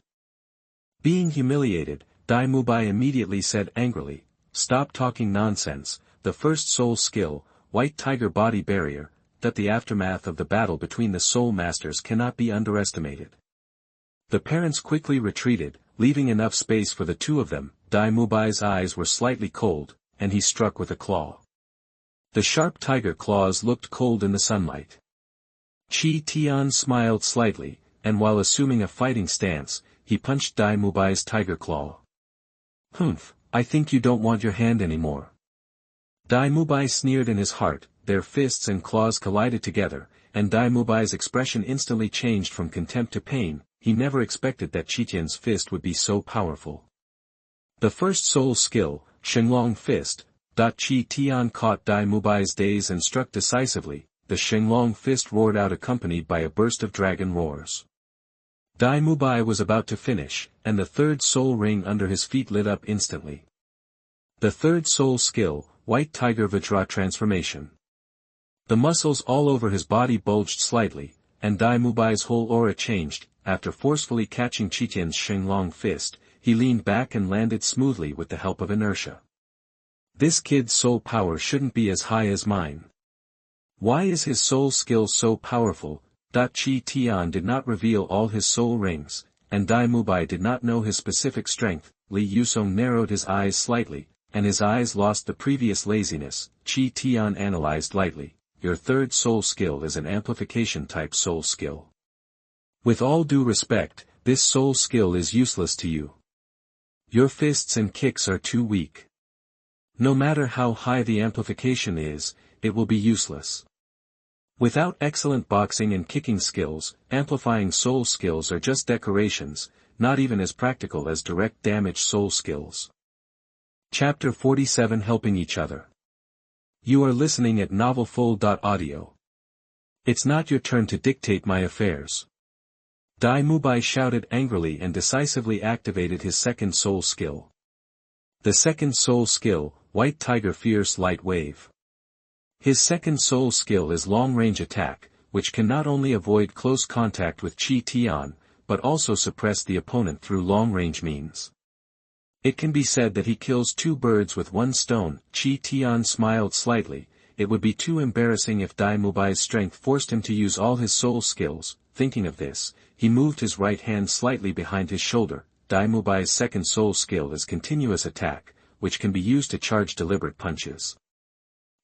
Being humiliated, Mubai immediately said angrily, "Stop talking nonsense. The first soul skill, White Tiger Body Barrier, that the aftermath of the battle between the Soul Masters cannot be underestimated." The parents quickly retreated, leaving enough space for the two of them. Mubai's eyes were slightly cold, and he struck with a claw. The sharp tiger claws looked cold in the sunlight. Qitian smiled slightly, and while assuming a fighting stance, he punched Mubai's tiger claw. "Humph, I think you don't want your hand anymore." Mubai sneered in his heart. Their fists and claws collided together, and Mubai's expression instantly changed from contempt to pain. He never expected that Qitian's fist would be so powerful. The first soul skill, Shenglong Fist. Qitian caught Mubai's daze and struck decisively. The Shenglong Fist roared out accompanied by a burst of dragon roars. Mubai was about to finish, and the third soul ring under his feet lit up instantly. The third soul skill, White Tiger Vajra Transformation. The muscles all over his body bulged slightly, and Mubai's whole aura changed. After forcefully catching Qitian's Shenglong Fist, he leaned back and landed smoothly with the help of inertia. This kid's soul power shouldn't be as high as mine. Why is his soul skill so powerful? Qitian did not reveal all his soul rings, and Mubai did not know his specific strength. Li Yusong narrowed his eyes slightly, and his eyes lost the previous laziness. Qitian analyzed lightly, "Your third soul skill is an amplification-type soul skill. With all due respect, this soul skill is useless to you. Your fists and kicks are too weak. No matter how high the amplification is, it will be useless. Without excellent boxing and kicking skills, amplifying soul skills are just decorations, not even as practical as direct damage soul skills." Chapter 47 Helping Each Other. You are listening at novelfull.audio. It's not your turn to dictate my affairs. Mubai shouted angrily and decisively activated his second soul skill. The second soul skill, White Tiger Fierce Light Wave. His second soul skill is long-range attack, which can not only avoid close contact with Qitian, but also suppress the opponent through long-range means. It can be said that he kills two birds with one stone. Qitian smiled slightly. It would be too embarrassing if Mubai's strength forced him to use all his soul skills. Thinking of this, he moved his right hand slightly behind his shoulder. Mubai's second soul skill is continuous attack, which can be used to charge deliberate punches.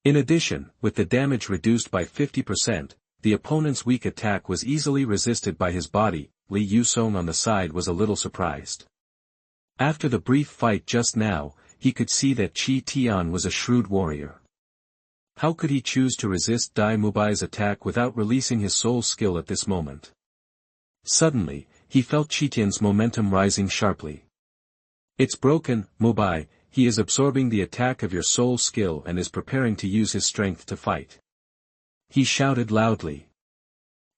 In addition, with the damage reduced by 50%, the opponent's weak attack was easily resisted by his body. Li Yusong on the side was a little surprised. After the brief fight just now, he could see that Qitian was a shrewd warrior. How could he choose to resist Dai Mubai's attack without releasing his soul skill at this moment? Suddenly, he felt Qitian's momentum rising sharply. It's broken, Mubai, he is absorbing the attack of your soul skill and is preparing to use his strength to fight. He shouted loudly.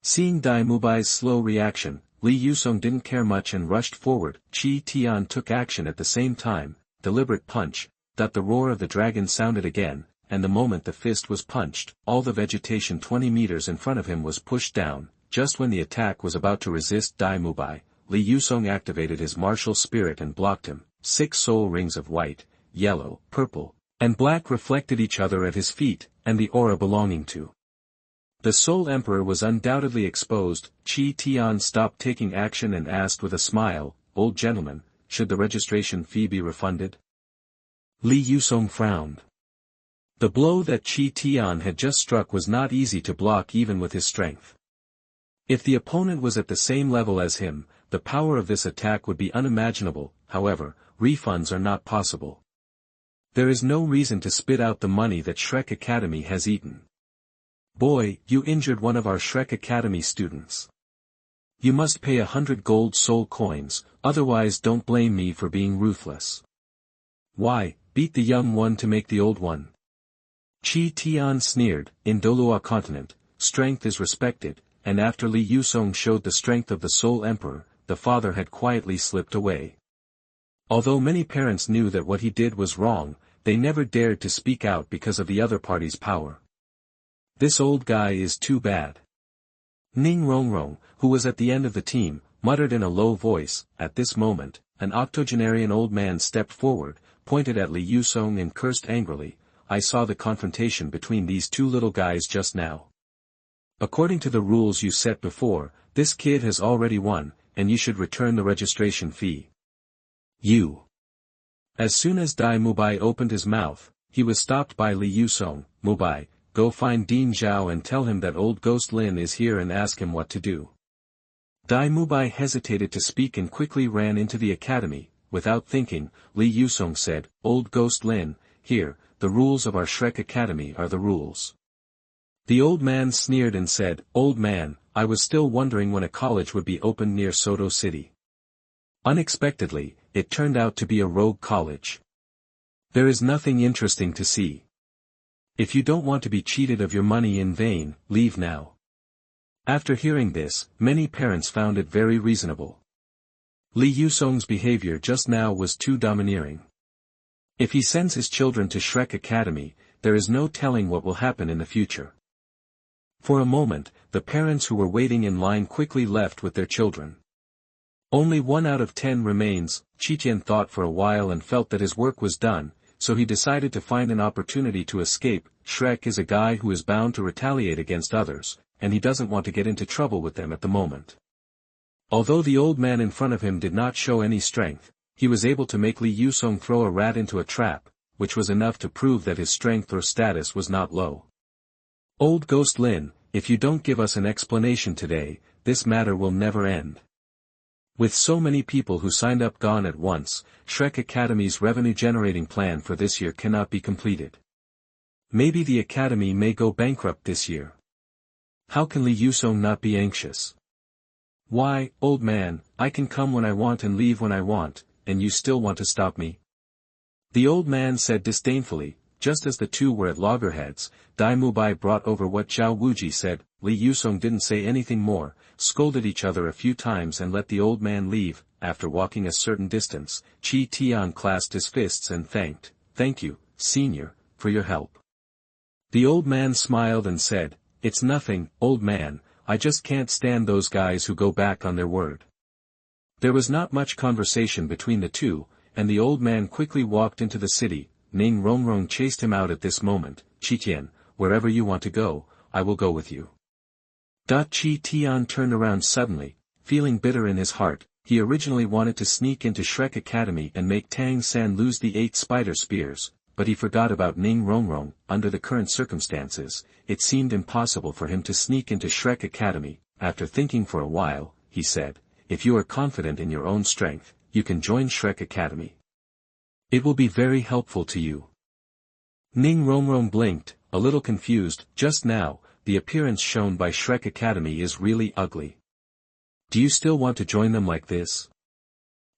Seeing Dai Mubai's slow reaction, Li Yusong didn't care much and rushed forward. Qitian took action at the same time, deliberate punch, that the roar of the dragon sounded again, and the moment the fist was punched, all the vegetation 20 meters in front of him was pushed down. Just when the attack was about to resist Dai Mubai, Li Yusong activated his martial spirit and blocked him. 6 soul rings of white, yellow, purple, and black reflected each other at his feet, and the aura belonging to the Soul Emperor was undoubtedly exposed. Qitian stopped taking action and asked with a smile, "Old gentleman, should the registration fee be refunded?" Li Yusong frowned. The blow that Qitian had just struck was not easy to block even with his strength. If the opponent was at the same level as him, the power of this attack would be unimaginable. However, refunds are not possible. There is no reason to spit out the money that Shrek Academy has eaten. Boy, you injured one of our Shrek Academy students. You must pay 100 gold soul coins, otherwise don't blame me for being ruthless. Why, beat the young one to make the old one. Qitian sneered. In Douluo Continent, strength is respected, and after Li Yusong showed the strength of the Soul Emperor, the father had quietly slipped away. Although many parents knew that what he did was wrong, they never dared to speak out because of the other party's power. This old guy is too bad. Ning Rongrong, who was at the end of the team, muttered in a low voice. At this moment, an octogenarian old man stepped forward, pointed at Li Yusong and cursed angrily. I saw the confrontation between these two little guys just now. According to the rules you set before, this kid has already won, and you should return the registration fee. You. As soon as Dai Mubai opened his mouth, he was stopped by Li Yusong. Mubai, go find Dean Zhao and tell him that old ghost Lin is here and ask him what to do. Dai Mubai hesitated to speak and quickly ran into the academy. Without thinking, Li Yusong said, Old ghost Lin, here, the rules of our Shrek Academy are the rules. The old man sneered and said, Old man, I was still wondering when a college would be opened near Soto City. Unexpectedly, it turned out to be a rogue college. There is nothing interesting to see. If you don't want to be cheated of your money in vain, leave now. After hearing this, many parents found it very reasonable. Li Yusong's behavior just now was too domineering. If he sends his children to Shrek Academy, there is no telling what will happen in the future. For a moment, the parents who were waiting in line quickly left with their children. Only 1 out of 10 remains. Qitian thought for a while and felt that his work was done, so he decided to find an opportunity to escape. Shrek is a guy who is bound to retaliate against others, and he doesn't want to get into trouble with them at the moment. Although the old man in front of him did not show any strength, he was able to make Li Yusong throw a rat into a trap, which was enough to prove that his strength or status was not low. Old ghost Lin, if you don't give us an explanation today, this matter will never end. With so many people who signed up gone at once, Shrek Academy's revenue-generating plan for this year cannot be completed. Maybe the academy may go bankrupt this year. How can Li Yusong not be anxious? Why, old man, I can come when I want and leave when I want, and you still want to stop me? The old man said disdainfully. Just as the two were at loggerheads, Dai Mubai brought over what Zhao Wuji said. Li Yusong didn't say anything more, scolded each other a few times and let the old man leave. After walking a certain distance, Qitian clasped his fists and thanked, Thank you, senior, for your help. The old man smiled and said, It's nothing, old man, I just can't stand those guys who go back on their word. There was not much conversation between the two, and the old man quickly walked into the city. Ning Rongrong chased him out at this moment. Qitian, wherever you want to go, I will go with you. Qitian turned around suddenly, feeling bitter in his heart. He originally wanted to sneak into Shrek Academy and make Tang San lose the 8 spider spears, but he forgot about Ning Rongrong. Under the current circumstances, it seemed impossible for him to sneak into Shrek Academy. After thinking for a while, he said, If you are confident in your own strength, you can join Shrek Academy. It will be very helpful to you. Ning Romrom blinked, a little confused. Just now, the appearance shown by Shrek Academy is really ugly. Do you still want to join them like this?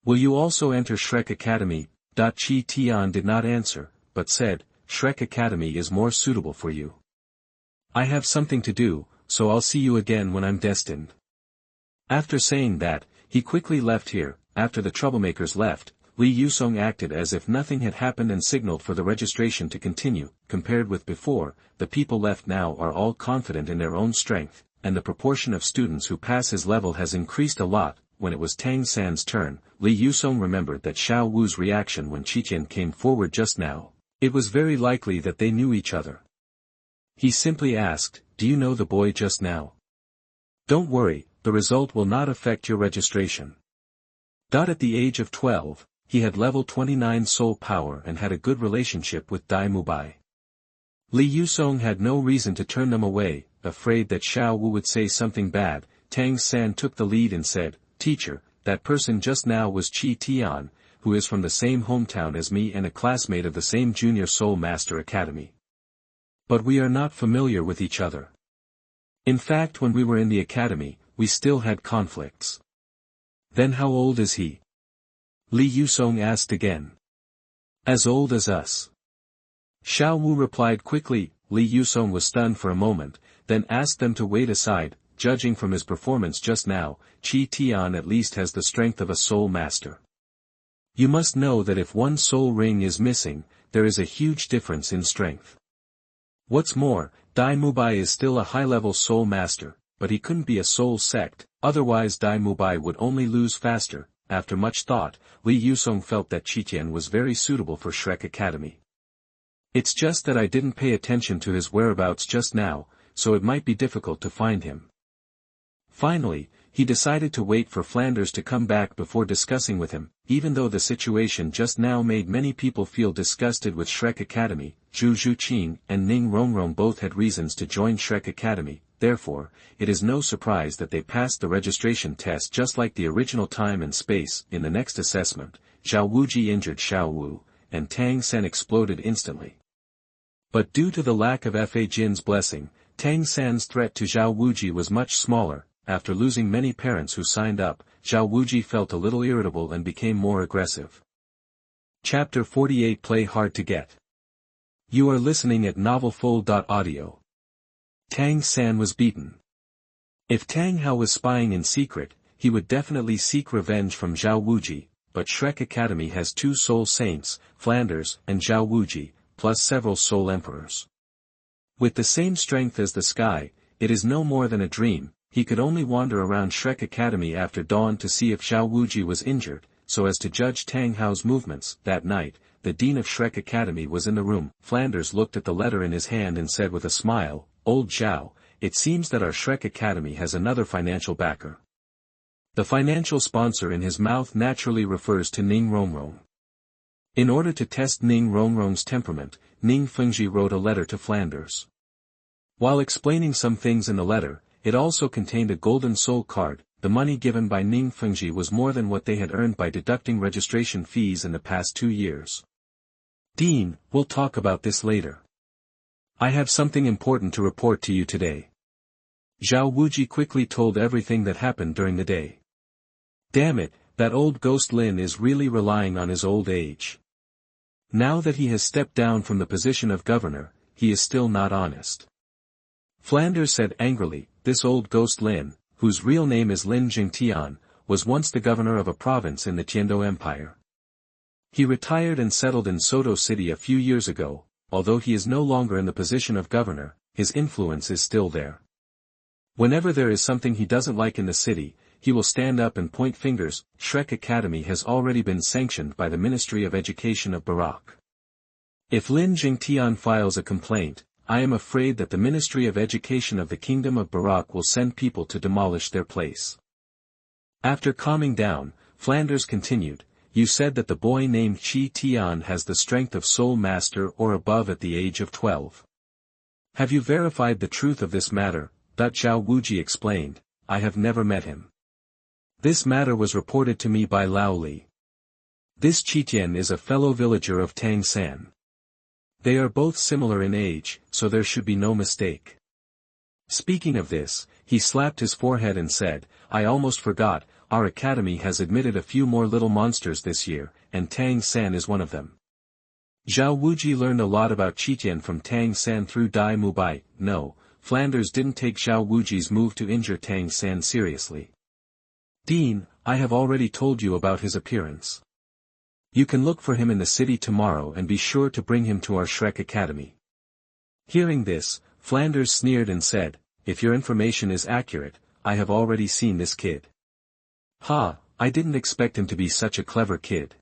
Will you also enter Shrek Academy? Qitian did not answer, but said, Shrek Academy is more suitable for you. I have something to do, so I'll see you again when I'm destined. After saying that, he quickly left here. After the troublemakers left, Li Yusong acted as if nothing had happened and signaled for the registration to continue. Compared with before, the people left now are all confident in their own strength, and the proportion of students who pass his level has increased a lot. When it was Tang San's turn, Li Yusong remembered that Xiao Wu's reaction when Qitian came forward just now. It was very likely that they knew each other. He simply asked, do you know the boy just now? Don't worry, the result will not affect your registration. At the age of 12, he had level 29 soul power and had a good relationship with Dai Mubai. Li Yusong had no reason to turn them away, afraid that Xiao Wu would say something bad. Tang San took the lead and said, Teacher, that person just now was Tian, who is from the same hometown as me and a classmate of the same Junior Soul Master Academy. But we are not familiar with each other. In fact, when we were in the academy, we still had conflicts. Then how old is he? Li Yusong asked again. As old as us. Xiao Wu replied quickly. Li Yusong was stunned for a moment, then asked them to wait aside. Judging from his performance just now, Qitian at least has the strength of a soul master. You must know that if one soul ring is missing, there is a huge difference in strength. What's more, Dai Mubai is still a high-level soul master, but he couldn't be a soul sect, otherwise Dai Mubai would only lose faster. After much thought, Li Yusong felt that Qitian was very suitable for Shrek Academy. It's just that I didn't pay attention to his whereabouts just now, so it might be difficult to find him. Finally, he decided to wait for Flanders to come back before discussing with him. Even though the situation just now made many people feel disgusted with Shrek Academy, Zhu Zhuqing and Ning Romrom both had reasons to join Shrek Academy. Therefore, it is no surprise that they passed the registration test just like the original time and space. In the next assessment, Zhao Wuji injured Xiao Wu, and Tang San exploded instantly. But due to the lack of Fa Jin's blessing, Tang San's threat to Zhao Wuji was much smaller. After losing many parents who signed up, Zhao Wuji felt a little irritable and became more aggressive. Chapter 48 Play Hard to Get. You are listening at novelfull.audio. Tang San was beaten. If Tang Hao was spying in secret, he would definitely seek revenge from Zhao Wuji, but Shrek Academy has 2 soul saints, Flanders and Zhao Wuji, plus several soul emperors. With the same strength as the sky, it is no more than a dream. He could only wander around Shrek Academy after dawn to see if Zhao Wuji was injured, so as to judge Tang Hao's movements. That night, the dean of Shrek Academy was in the room. Flanders looked at the letter in his hand and said with a smile, Old Zhao, it seems that our Shrek Academy has another financial backer. The financial sponsor in his mouth naturally refers to Ning Romrom. In order to test Ning Romrom's temperament, Ning Fengji wrote a letter to Flanders. While explaining some things in the letter, it also contained a golden soul card. The money given by Ning Fengji was more than what they had earned by deducting registration fees in the past 2 years. Dean, we'll talk about this later. I have something important to report to you today. Zhao Wuji quickly told everything that happened during the day. Damn it, that old ghost Lin is really relying on his old age. Now that he has stepped down from the position of governor, he is still not honest. Flanders said angrily, this old ghost Lin, whose real name is Lin Jingtian, was once the governor of a province in the Tiando Empire. He retired and settled in Soto City a few years ago. Although he is no longer in the position of governor, his influence is still there. Whenever there is something he doesn't like in the city, he will stand up and point fingers. Shrek Academy has already been sanctioned by the Ministry of Education of Barak. If Lin Jingtian files a complaint, I am afraid that the Ministry of Education of the Kingdom of Barak will send people to demolish their place. After calming down, Flanders continued, You said that the boy named Qitian has the strength of Soul Master or above at the age of 12. Have you verified the truth of this matter? Zhao Wuji explained, I have never met him. This matter was reported to me by Lao Li. This Qitian is a fellow villager of Tang San. They are both similar in age, so there should be no mistake. Speaking of this, he slapped his forehead and said, I almost forgot, our academy has admitted a few more little monsters this year, and Tang San is one of them. Zhao Wuji learned a lot about Qitian from Tang San through Dai Mubai. No, Flanders didn't take Zhao Wuji's move to injure Tang San seriously. Dean, I have already told you about his appearance. You can look for him in the city tomorrow and be sure to bring him to our Shrek Academy. Hearing this, Flanders sneered and said, if your information is accurate, I have already seen this kid. Ha, I didn't expect him to be such a clever kid.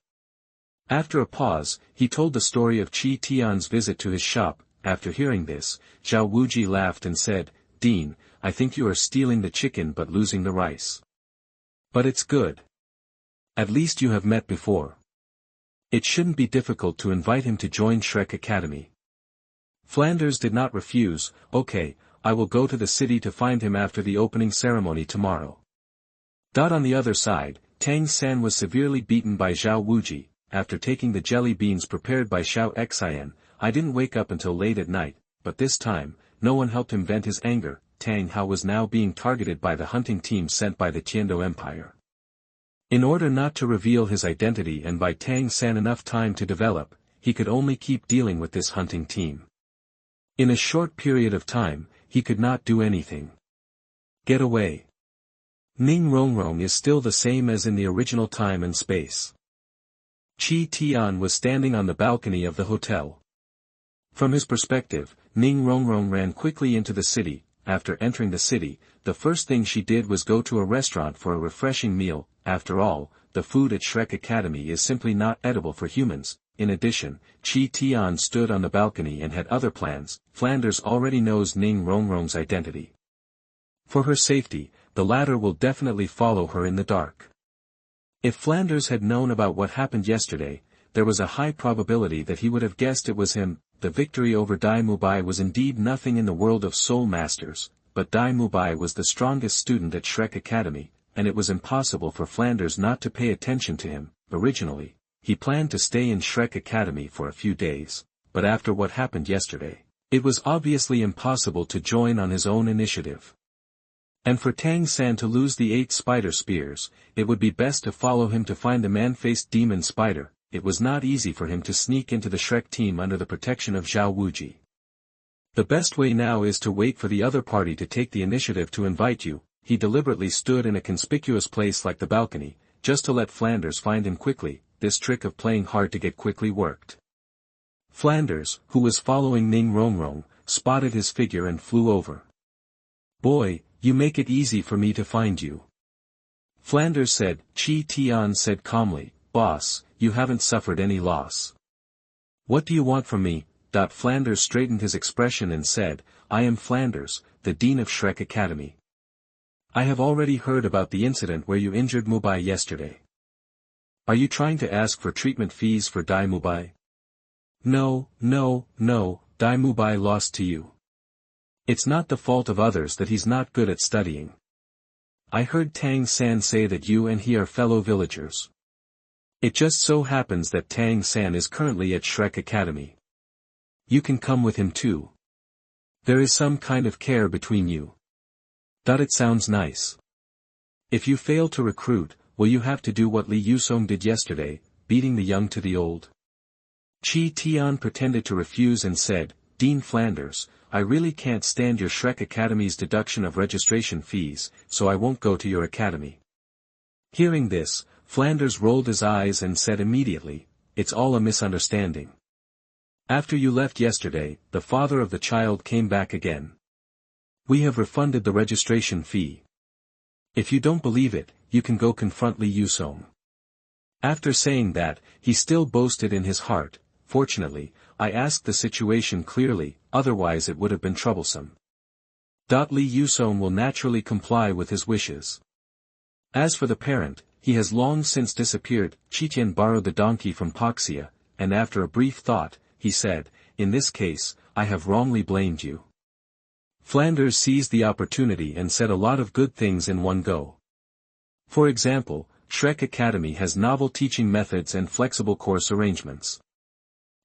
After a pause, he told the story of Tian's visit to his shop. After hearing this, Zhao Wuji laughed and said, Dean, I think you are stealing the chicken but losing the rice. But it's good. At least you have met before. It shouldn't be difficult to invite him to join Shrek Academy. Flanders did not refuse. Okay, I will go to the city to find him after the opening ceremony tomorrow. On the other side, Tang San was severely beaten by Zhao Wuji. After taking the jelly beans prepared by Xiao Xian, I didn't wake up until late at night, but this time, no one helped him vent his anger. Tang Hao was now being targeted by the hunting team sent by the Tiando Empire. In order not to reveal his identity and buy Tang San enough time to develop, he could only keep dealing with this hunting team. In a short period of time, he could not do anything. Get away. Ning Rongrong is still the same as in the original time and space. Qitian was standing on the balcony of the hotel. From his perspective, Ning Rongrong ran quickly into the city. After entering the city, the first thing she did was go to a restaurant for a refreshing meal. After all, the food at Shrek Academy is simply not edible for humans. In addition, Qitian stood on the balcony and had other plans. Flanders already knows Ning Rongrong's identity. For her safety, the latter will definitely follow her in the dark. If Flanders had known about what happened yesterday, there was a high probability that he would have guessed it was him. The victory over Dai Mubai was indeed nothing in the world of soul masters, but Dai Mubai was the strongest student at Shrek Academy, and it was impossible for Flanders not to pay attention to him. Originally, he planned to stay in Shrek Academy for a few days, but after what happened yesterday, it was obviously impossible to join on his own initiative. And for Tang San to lose the 8 spider spears, it would be best to follow him to find the man-faced demon spider. It was not easy for him to sneak into the Shrek team under the protection of Zhao Wuji. The best way now is to wait for the other party to take the initiative to invite you. He deliberately stood in a conspicuous place like the balcony, just to let Flanders find him quickly. This trick of playing hard to get quickly worked. Flanders, who was following Ning Rongrong, spotted his figure and flew over. Boy, you make it easy for me to find you. Flanders said. Qitian said calmly, Boss, you haven't suffered any loss. What do you want from me? Flanders straightened his expression and said, I am Flanders, the Dean of Shrek Academy. I have already heard about the incident where you injured Mubai yesterday. Are you trying to ask for treatment fees for Dai Mubai? No, Dai Mubai lost to you. It's not the fault of others that he's not good at studying. I heard Tang San say that you and he are fellow villagers. It just so happens that Tang San is currently at Shrek Academy. You can come with him too. There is some kind of care between you. It sounds nice. If you fail to recruit, will you have to do what Li Yusong did yesterday, beating the young to the old? Qitian pretended to refuse and said, Dean Flanders, I really can't stand your Shrek Academy's deduction of registration fees, so I won't go to your academy. Hearing this, Flanders rolled his eyes and said immediately, It's all a misunderstanding. After you left yesterday, the father of the child came back again. We have refunded the registration fee. If you don't believe it, you can go confront Li Yusong. After saying that, he still boasted in his heart, Fortunately, I asked the situation clearly, otherwise it would have been troublesome. Li Yusong will naturally comply with his wishes. As for the parent, he has long since disappeared. Qitian borrowed the donkey from Poxia, and after a brief thought, he said, In this case, I have wrongly blamed you. Flanders seized the opportunity and said a lot of good things in one go. For example, Shrek Academy has novel teaching methods and flexible course arrangements.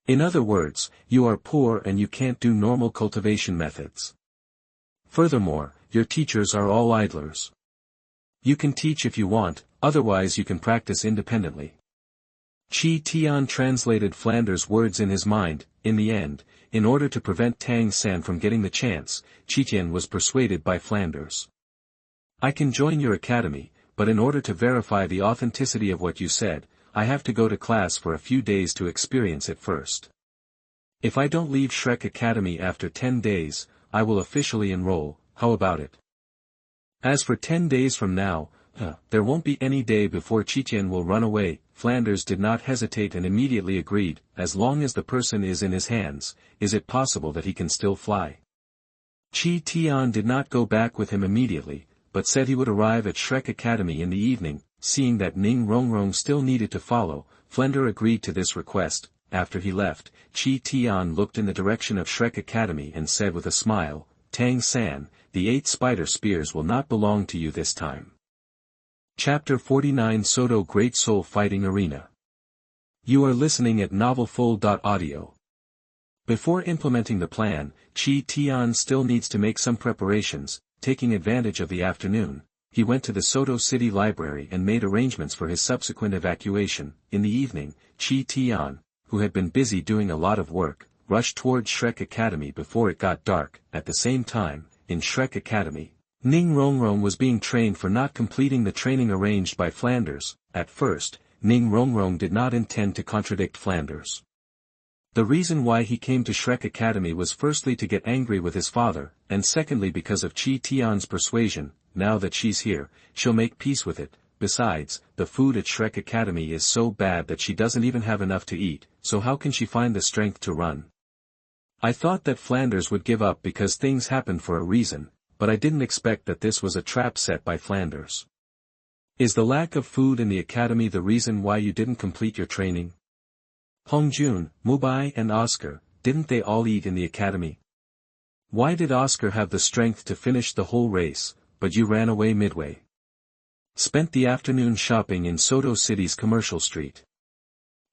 In other words, you are poor and you can't do normal cultivation methods. Furthermore, your teachers are all idlers. You can teach if you want, otherwise you can practice independently. Qitian translated Flanders' words in his mind. In the end, in order to prevent Tang San from getting the chance, Qitian was persuaded by Flanders. I can join your academy, but in order to verify the authenticity of what you said, I have to go to class for a few days to experience it first. If I don't leave Shrek Academy after 10 days, I will officially enroll. How about it? As for 10 days from now, there won't be any day before Qitian will run away. Flanders did not hesitate and immediately agreed. As long as the person is in his hands, is it possible that he can still fly? Qitian did not go back with him immediately, but said he would arrive at Shrek Academy in the evening. Seeing that Ning Rongrong still needed to follow, Flanders agreed to this request. After he left, Qitian looked in the direction of Shrek Academy and said with a smile, Tang San, the 8 spider spears will not belong to you this time. Chapter 49 Soto Great Soul Fighting Arena. You are listening at novelfull.audio. Before implementing the plan, Qitian still needs to make some preparations. Taking advantage of the afternoon, he went to the Soto City Library and made arrangements for his subsequent evacuation. In the evening, Qitian, who had been busy doing a lot of work, rushed towards Shrek Academy before it got dark. At the same time, in Shrek Academy, Ning Rongrong was being trained for not completing the training arranged by Flanders. At first, Ning Rongrong did not intend to contradict Flanders. The reason why he came to Shrek Academy was firstly to get angry with his father, and secondly because of Qitian's persuasion. Now that she's here, she'll make peace with it. Besides, the food at Shrek Academy is so bad that she doesn't even have enough to eat, so how can she find the strength to run? I thought that Flanders would give up because things happen for a reason, but I didn't expect that this was a trap set by Flanders. Is the lack of food in the academy the reason why you didn't complete your training? Hongjun, Mubai and Oscar, didn't they all eat in the academy? Why did Oscar have the strength to finish the whole race, but you ran away midway? Spent the afternoon shopping in Soto City's commercial street.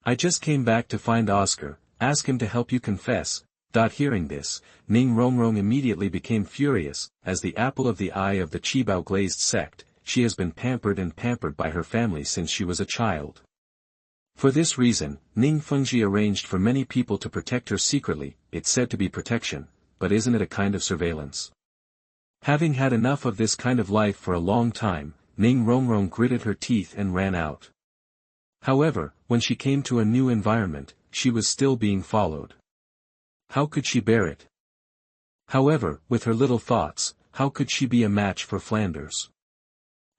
I just came back to find Oscar, ask him to help you confess. Hearing this, Ning Rongrong immediately became furious. As the apple of the eye of the Qibao glazed sect, she has been pampered by her family since she was a child. For this reason, Ning Fengji arranged for many people to protect her secretly. It's said to be protection, but isn't it a kind of surveillance? Having had enough of this kind of life for a long time, Ning Rongrong gritted her teeth and ran out. However, when she came to a new environment, she was still being followed. How could she bear it? However, with her little thoughts, how could she be a match for Flanders?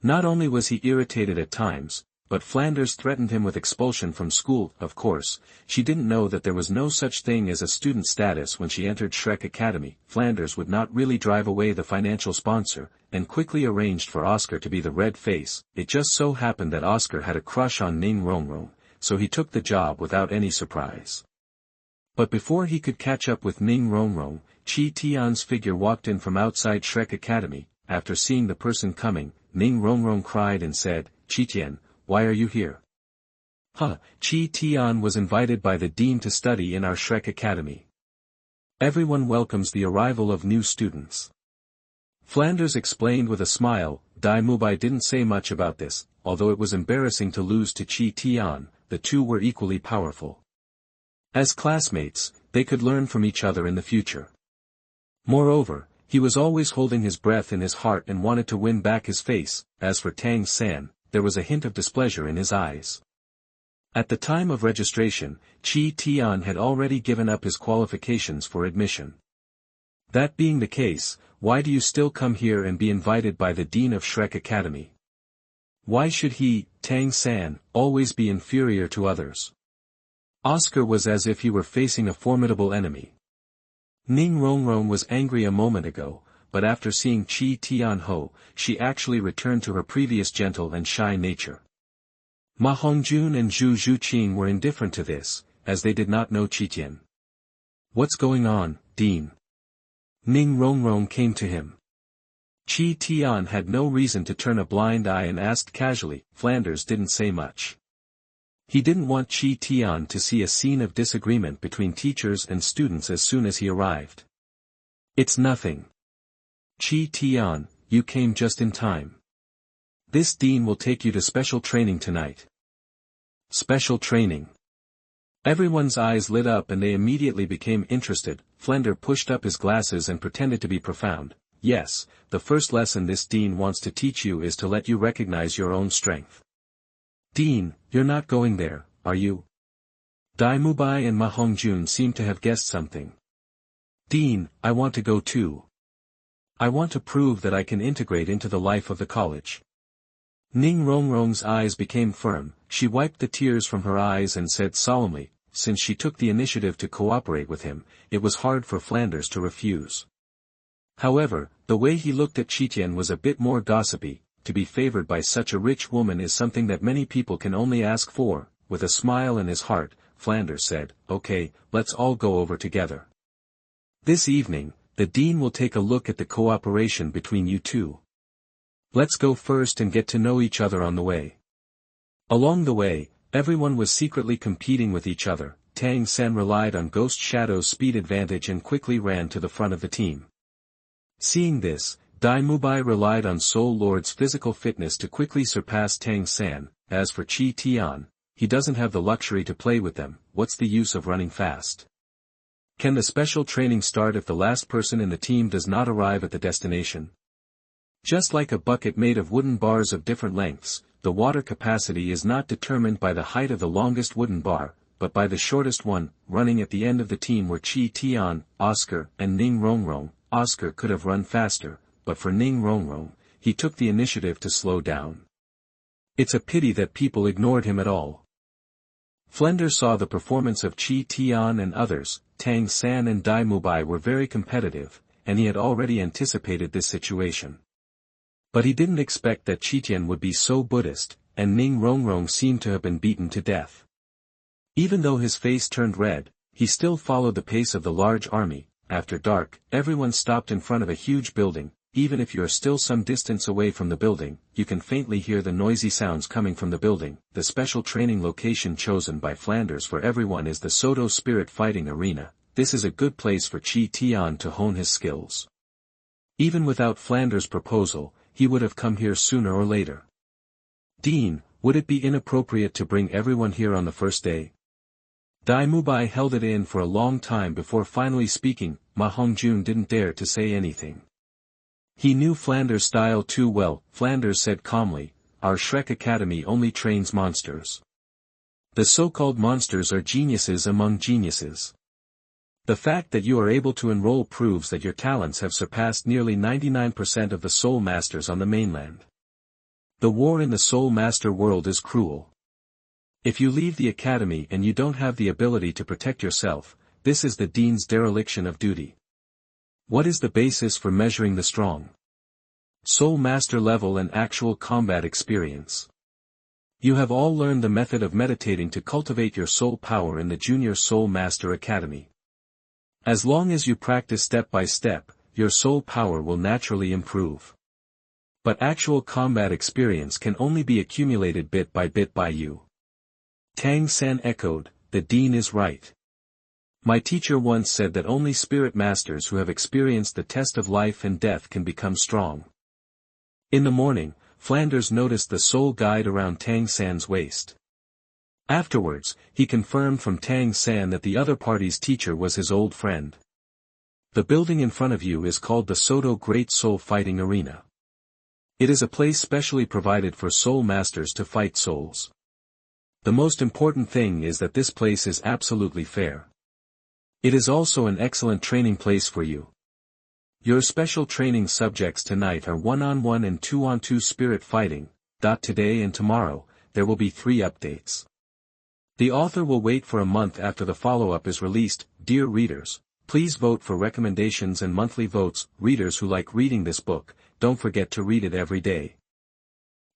Not only was he irritated at times, but Flanders threatened him with expulsion from school. Of course, she didn't know that there was no such thing as a student status when she entered Shrek Academy. Flanders would not really drive away the financial sponsor, and quickly arranged for Oscar to be the red face. It just so happened that Oscar had a crush on Ning Rongrong, so he took the job without any surprise. But before he could catch up with Ning Rongrong, Qitian's figure walked in from outside Shrek Academy. After seeing the person coming, Ning Rongrong cried and said, Qitian, why are you here? Qitian was invited by the dean to study in our Shrek Academy. Everyone welcomes the arrival of new students. Flanders explained with a smile. Mubai didn't say much about this, although it was embarrassing to lose to Qitian. The two were equally powerful. As classmates, they could learn from each other in the future. Moreover, he was always holding his breath in his heart and wanted to win back his face. As for Tang San, there was a hint of displeasure in his eyes. At the time of registration, Qitian had already given up his qualifications for admission. That being the case, why do you still come here and be invited by the dean of Shrek Academy? Why should he, Tang San, always be inferior to others? Oscar was as if he were facing a formidable enemy. Ning Rongrong was angry a moment ago, but after seeing Qitian, she actually returned to her previous gentle and shy nature. Ma Hongjun and Zhu Zhuqing were indifferent to this, as they did not know Qitian. What's going on, Dean? Ning Rongrong came to him. Tian had no reason to turn a blind eye and asked casually. Flanders didn't say much. He didn't want Tian to see a scene of disagreement between teachers and students as soon as he arrived. It's nothing. Tian, you came just in time. This dean will take you to special training tonight. Special training. Everyone's eyes lit up and they immediately became interested. Flender pushed up his glasses and pretended to be profound. Yes, the first lesson this dean wants to teach you is to let you recognize your own strength. Dean, you're not going there, are you? Dai Mubai and Ma Hongjun seem to have guessed something. Dean, I want to go too. I want to prove that I can integrate into the life of the college. Ning Rongrong's eyes became firm. She wiped the tears from her eyes and said solemnly, since she took the initiative to cooperate with him, it was hard for Flanders to refuse. However, the way he looked at Qitian was a bit more gossipy. To be favored by such a rich woman is something that many people can only ask for. With a smile in his heart, Flanders said, okay, let's all go over together. This evening, the dean will take a look at the cooperation between you two. Let's go first and get to know each other on the way. Along the way, everyone was secretly competing with each other. Tang San relied on Ghost Shadow's speed advantage and quickly ran to the front of the team. Seeing this, Dai Mubai relied on Soul Lord's physical fitness to quickly surpass Tang San. As for Qitian, he doesn't have the luxury to play with them. What's the use of running fast? Can the special training start if the last person in the team does not arrive at the destination? Just like a bucket made of wooden bars of different lengths, the water capacity is not determined by the height of the longest wooden bar, but by the shortest one. Running at the end of the team were Qitian, Oscar, and Ning Rongrong. Oscar could have run faster, but for Ning Rongrong, he took the initiative to slow down. It's a pity that people ignored him at all. Flender saw the performance of Qitian and others. Tang San and Dai Mubai were very competitive, and he had already anticipated this situation. But he didn't expect that Qitian would be so Buddhist, and Ning Rongrong seemed to have been beaten to death. Even though his face turned red, he still followed the pace of the large army. After dark, everyone stopped in front of a huge building. Even if you are still some distance away from the building, you can faintly hear the noisy sounds coming from the building. The special training location chosen by Flanders for everyone is the Soto Spirit Fighting Arena. This is a good place for Qitian to hone his skills. Even without Flanders' proposal, he would have come here sooner or later. Dean, would it be inappropriate to bring everyone here on the first day? Dai Mubai held it in for a long time before finally speaking. Ma Hongjun didn't dare to say anything. He knew Flanders' style too well. Flanders said calmly, our Shrek Academy only trains monsters. The so-called monsters are geniuses among geniuses. The fact that you are able to enroll proves that your talents have surpassed nearly 99% of the Soul Masters on the mainland. The war in the Soul Master world is cruel. If you leave the academy and you don't have the ability to protect yourself, this is the Dean's dereliction of duty. What is the basis for measuring the strong? Soul Master level and actual combat experience. You have all learned the method of meditating to cultivate your soul power in the Junior Soul Master Academy. As long as you practice step by step, your soul power will naturally improve. But actual combat experience can only be accumulated bit by you. Tang San echoed, the Dean is right. My teacher once said that only spirit masters who have experienced the test of life and death can become strong. In the morning, Flanders noticed the soul guide around Tang San's waist. Afterwards, he confirmed from Tang San that the other party's teacher was his old friend. The building in front of you is called the Soto Great Soul Fighting Arena. It is a place specially provided for soul masters to fight souls. The most important thing is that this place is absolutely fair. It is also an excellent training place for you. Your special training subjects tonight are 1-on-1 and 2-on-2 spirit fighting. Today and tomorrow, there will be 3 updates. The author will wait for a month after the follow-up is released. Dear readers, please vote for recommendations and monthly votes. Readers who like reading this book, don't forget to read it every day.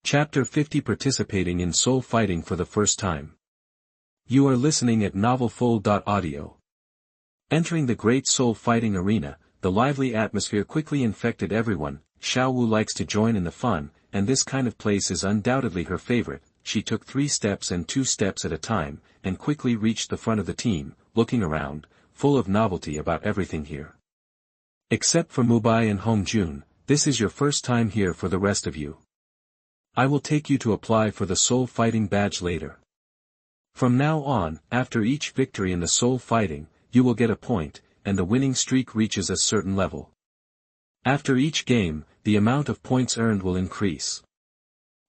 Chapter 50 Participating in Soul Fighting for the First Time. You are listening at novelfull.audio. Entering the Great Soul Fighting Arena, the lively atmosphere quickly infected everyone. Xiao Wu likes to join in the fun, and this kind of place is undoubtedly her favorite. She took 3 steps and 2 steps at a time, and quickly reached the front of the team, looking around, full of novelty about everything here. Except for Mubai and Hongjun, this is your first time here for the rest of you. I will take you to apply for the soul fighting badge later. From now on, after each victory in the soul fighting, you will get a point, and the winning streak reaches a certain level. After each game, the amount of points earned will increase.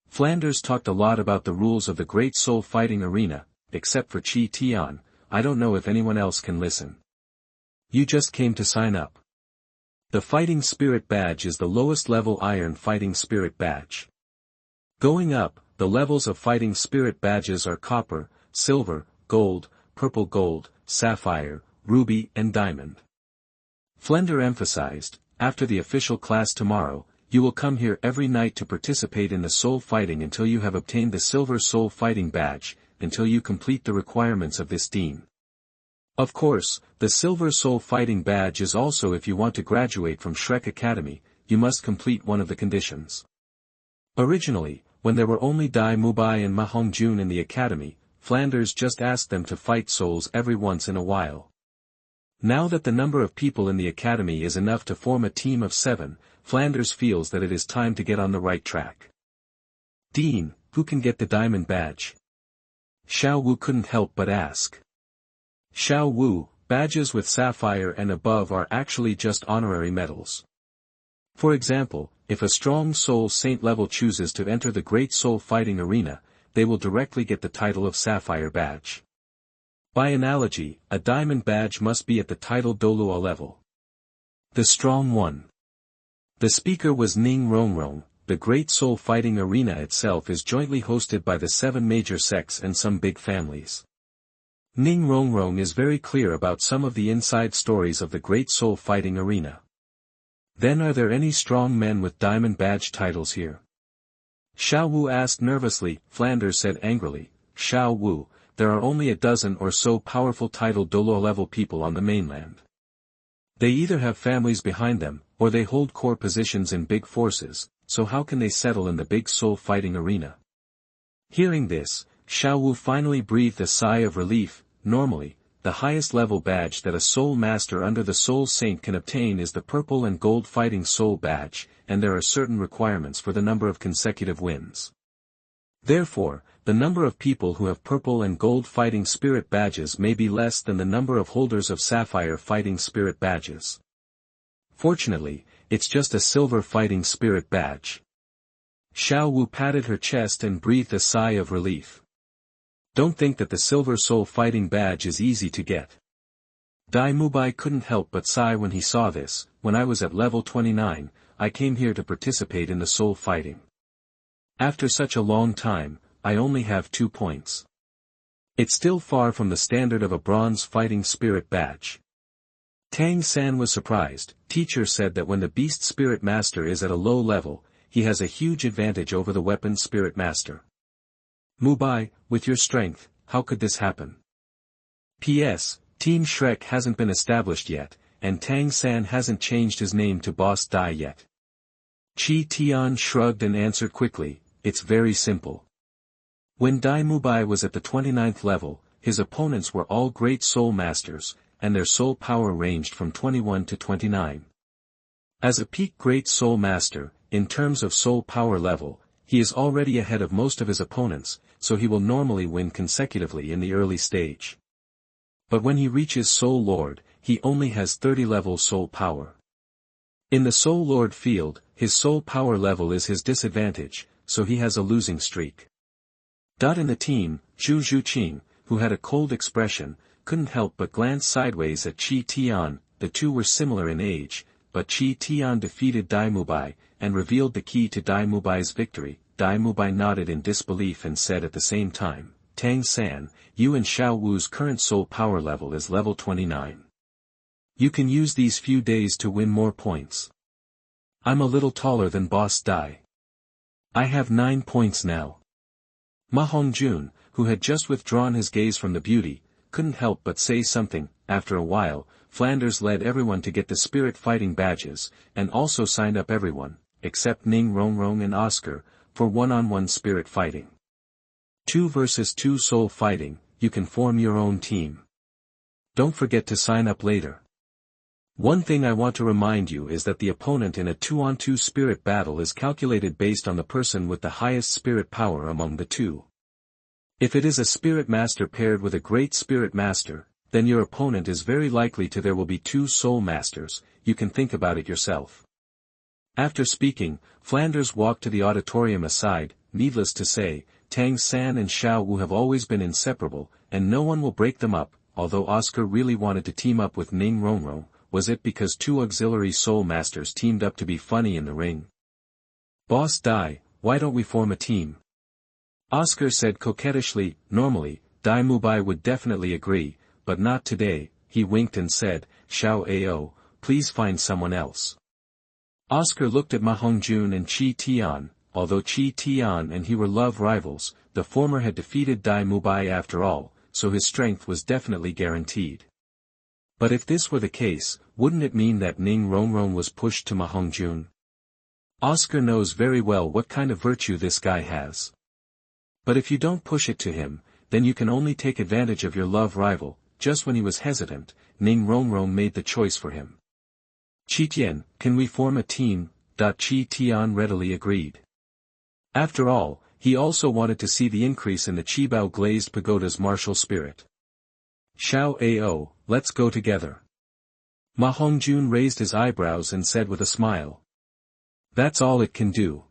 Flanders talked a lot about the rules of the great soul fighting arena, except for Qitian. I don't know if anyone else can listen. You just came to sign up. The Fighting Spirit Badge is the lowest level Iron Fighting Spirit Badge. Going up, the levels of Fighting Spirit Badges are Copper, Silver, Gold, Purple Gold, Sapphire, Ruby and Diamond. Flender emphasized, after the official class tomorrow, you will come here every night to participate in the soul fighting until you have obtained the Silver Soul Fighting Badge, until you complete the requirements of this dean. Of course, the Silver Soul Fighting Badge is also if you want to graduate from Shrek Academy, you must complete one of the conditions. Originally, when there were only Dai Mubai and Ma Hongjun in the academy, Flanders just asked them to fight souls every once in a while. Now that the number of people in the academy is enough to form a team of 7, Flanders feels that it is time to get on the right track. Dean, who can get the diamond badge? Xiao Wu couldn't help but ask. Xiao Wu, badges with sapphire and above are actually just honorary medals. For example, if a strong soul saint level chooses to enter the great soul fighting arena, they will directly get the title of sapphire badge. By analogy, a diamond badge must be at the title Douluo level. The strong one. The speaker was Ning Rongrong. The great soul fighting arena itself is jointly hosted by the 7 major sects and some big families. Ning Rongrong is very clear about some of the inside stories of the great soul fighting arena. Then are there any strong men with diamond badge titles here? Xiao Wu asked nervously. Flanders said angrily, Xiao Wu, there are only a dozen or so powerful titled Douluo level people on the mainland. They either have families behind them, or they hold core positions in big forces, so how can they settle in the big soul fighting arena? Hearing this, Xiao Wu finally breathed a sigh of relief. Normally, the highest level badge that a soul master under the soul saint can obtain is the purple and gold fighting soul badge, and there are certain requirements for the number of consecutive wins. Therefore, the number of people who have purple and gold fighting spirit badges may be less than the number of holders of sapphire fighting spirit badges. Fortunately, it's just a silver fighting spirit badge. Xiao Wu patted her chest and breathed a sigh of relief. Don't think that the silver soul fighting badge is easy to get. Dai Mubai couldn't help but sigh when he saw this. When I was at level 29, I came here to participate in the soul fighting. After such a long time, I only have 2 points. It's still far from the standard of a bronze fighting spirit badge. Tang San was surprised. Teacher said that when the beast spirit master is at a low level, he has a huge advantage over the weapon spirit master. Mubai, with your strength, how could this happen? P.S. Team Shrek hasn't been established yet, and Tang San hasn't changed his name to Boss Dai yet. Tian shrugged and answered quickly, it's very simple. When Dai Mubai was at the 29th level, his opponents were all great soul masters, and their soul power ranged from 21 to 29. As a peak great soul master, in terms of soul power level, he is already ahead of most of his opponents, so he will normally win consecutively in the early stage. But when he reaches Soul Lord, he only has 30 level soul power. In the Soul Lord field, his soul power level is his disadvantage, so he has a losing streak. In the team, Zhu Zhuqing, who had a cold expression, couldn't help but glance sideways at Qitian. The two were similar in age, but Qitian defeated Dai Mubai, and revealed the key to Dai Mubai's victory. Dai Mubai nodded in disbelief and said at the same time, Tang San, you and Xiao Wu's current soul power level is level 29. You can use these few days to win more points. I'm a little taller than Boss Dai. I have 9 points now. Ma Hongjun, who had just withdrawn his gaze from the beauty, couldn't help but say something. After a while, Flanders led everyone to get the spirit fighting badges, and also signed up everyone. except Ning Rongrong and Oscar, for one-on-one spirit fighting. 2 versus 2 soul fighting, you can form your own team. Don't forget to sign up later. One thing I want to remind you is that the opponent in a 2-on-2 spirit battle is calculated based on the person with the highest spirit power among the two. If it is a spirit master paired with a great spirit master, then your opponent is very likely to there will be 2 soul masters. You can think about it yourself. After speaking, Flanders walked to the auditorium aside. Needless to say, Tang San and Xiao Wu have always been inseparable, and no one will break them up. Although Oscar really wanted to team up with Ning Rongrong, was it because 2 auxiliary soul masters teamed up to be funny in the ring? Boss Dai, why don't we form a team? Oscar said coquettishly. Normally, Dai Mubai would definitely agree, but not today. He winked and said, Xiao Ao, please find someone else. Oscar looked at Ma Hongjun and Qitian. Although Qitian and he were love rivals, the former had defeated Dai Mubai after all, so his strength was definitely guaranteed. But if this were the case, wouldn't it mean that Ning Rongrong was pushed to Ma Hongjun? Oscar knows very well what kind of virtue this guy has. But if you don't push it to him, then you can only take advantage of your love rival. Just when he was hesitant, Ning Rongrong made the choice for him. Qitian, can we form a team? Qitian readily agreed. After all, he also wanted to see the increase in the Qibao glazed pagoda's martial spirit. Xiao Ao, let's go together. Ma Hongjun raised his eyebrows and said with a smile. That's all it can do.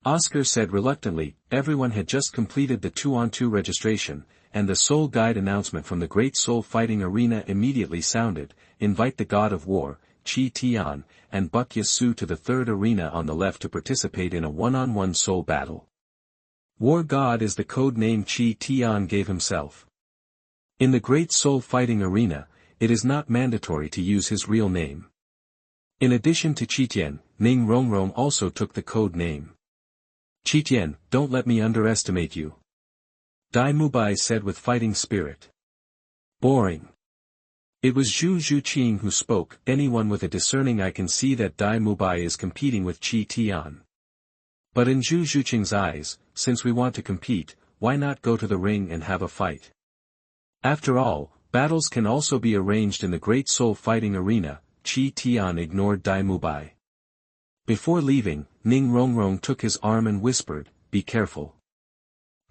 Oscar said reluctantly. Everyone had just completed the 2-on-2 registration, and the soul guide announcement from the Great Soul Fighting Arena immediately sounded. Invite the God of War, Qitian, and Bukya Su to the 3rd arena on the left to participate in a one-on-one soul battle. War God is the code name Qitian gave himself. In the Great Soul Fighting Arena, it is not mandatory to use his real name. In addition to Qitian, Ning Rongrong also took the code name. Qitian, don't let me underestimate you. Dai Mubai said with fighting spirit. Boring. It was Zhu Zhuqing who spoke. Anyone with a discerning eye can see that Dai Mubai is competing with Qitian. But in Zhu Zhuqing's eyes, since we want to compete, why not go to the ring and have a fight? After all, battles can also be arranged in the Great Soul Fighting Arena. Qitian ignored Dai Mubai. Before leaving, Ning Rongrong took his arm and whispered, be careful.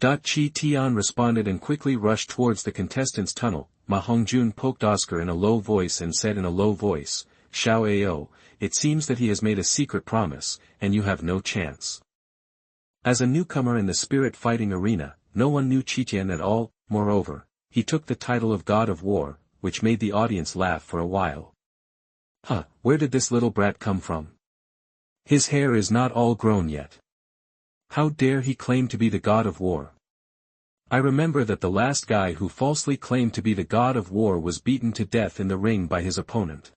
Qitian responded and quickly rushed towards the contestants' tunnel. Ma Hongjun poked Oscar in a low voice and said in a low voice, Xiao Ao, it seems that he has made a secret promise, and you have no chance. As a newcomer in the spirit fighting arena, no one knew Qitian at all. Moreover, he took the title of God of War, which made the audience laugh for a while. Where did this little brat come from? His hair is not all grown yet. How dare he claim to be the God of War? I remember that the last guy who falsely claimed to be the God of War was beaten to death in the ring by his opponent.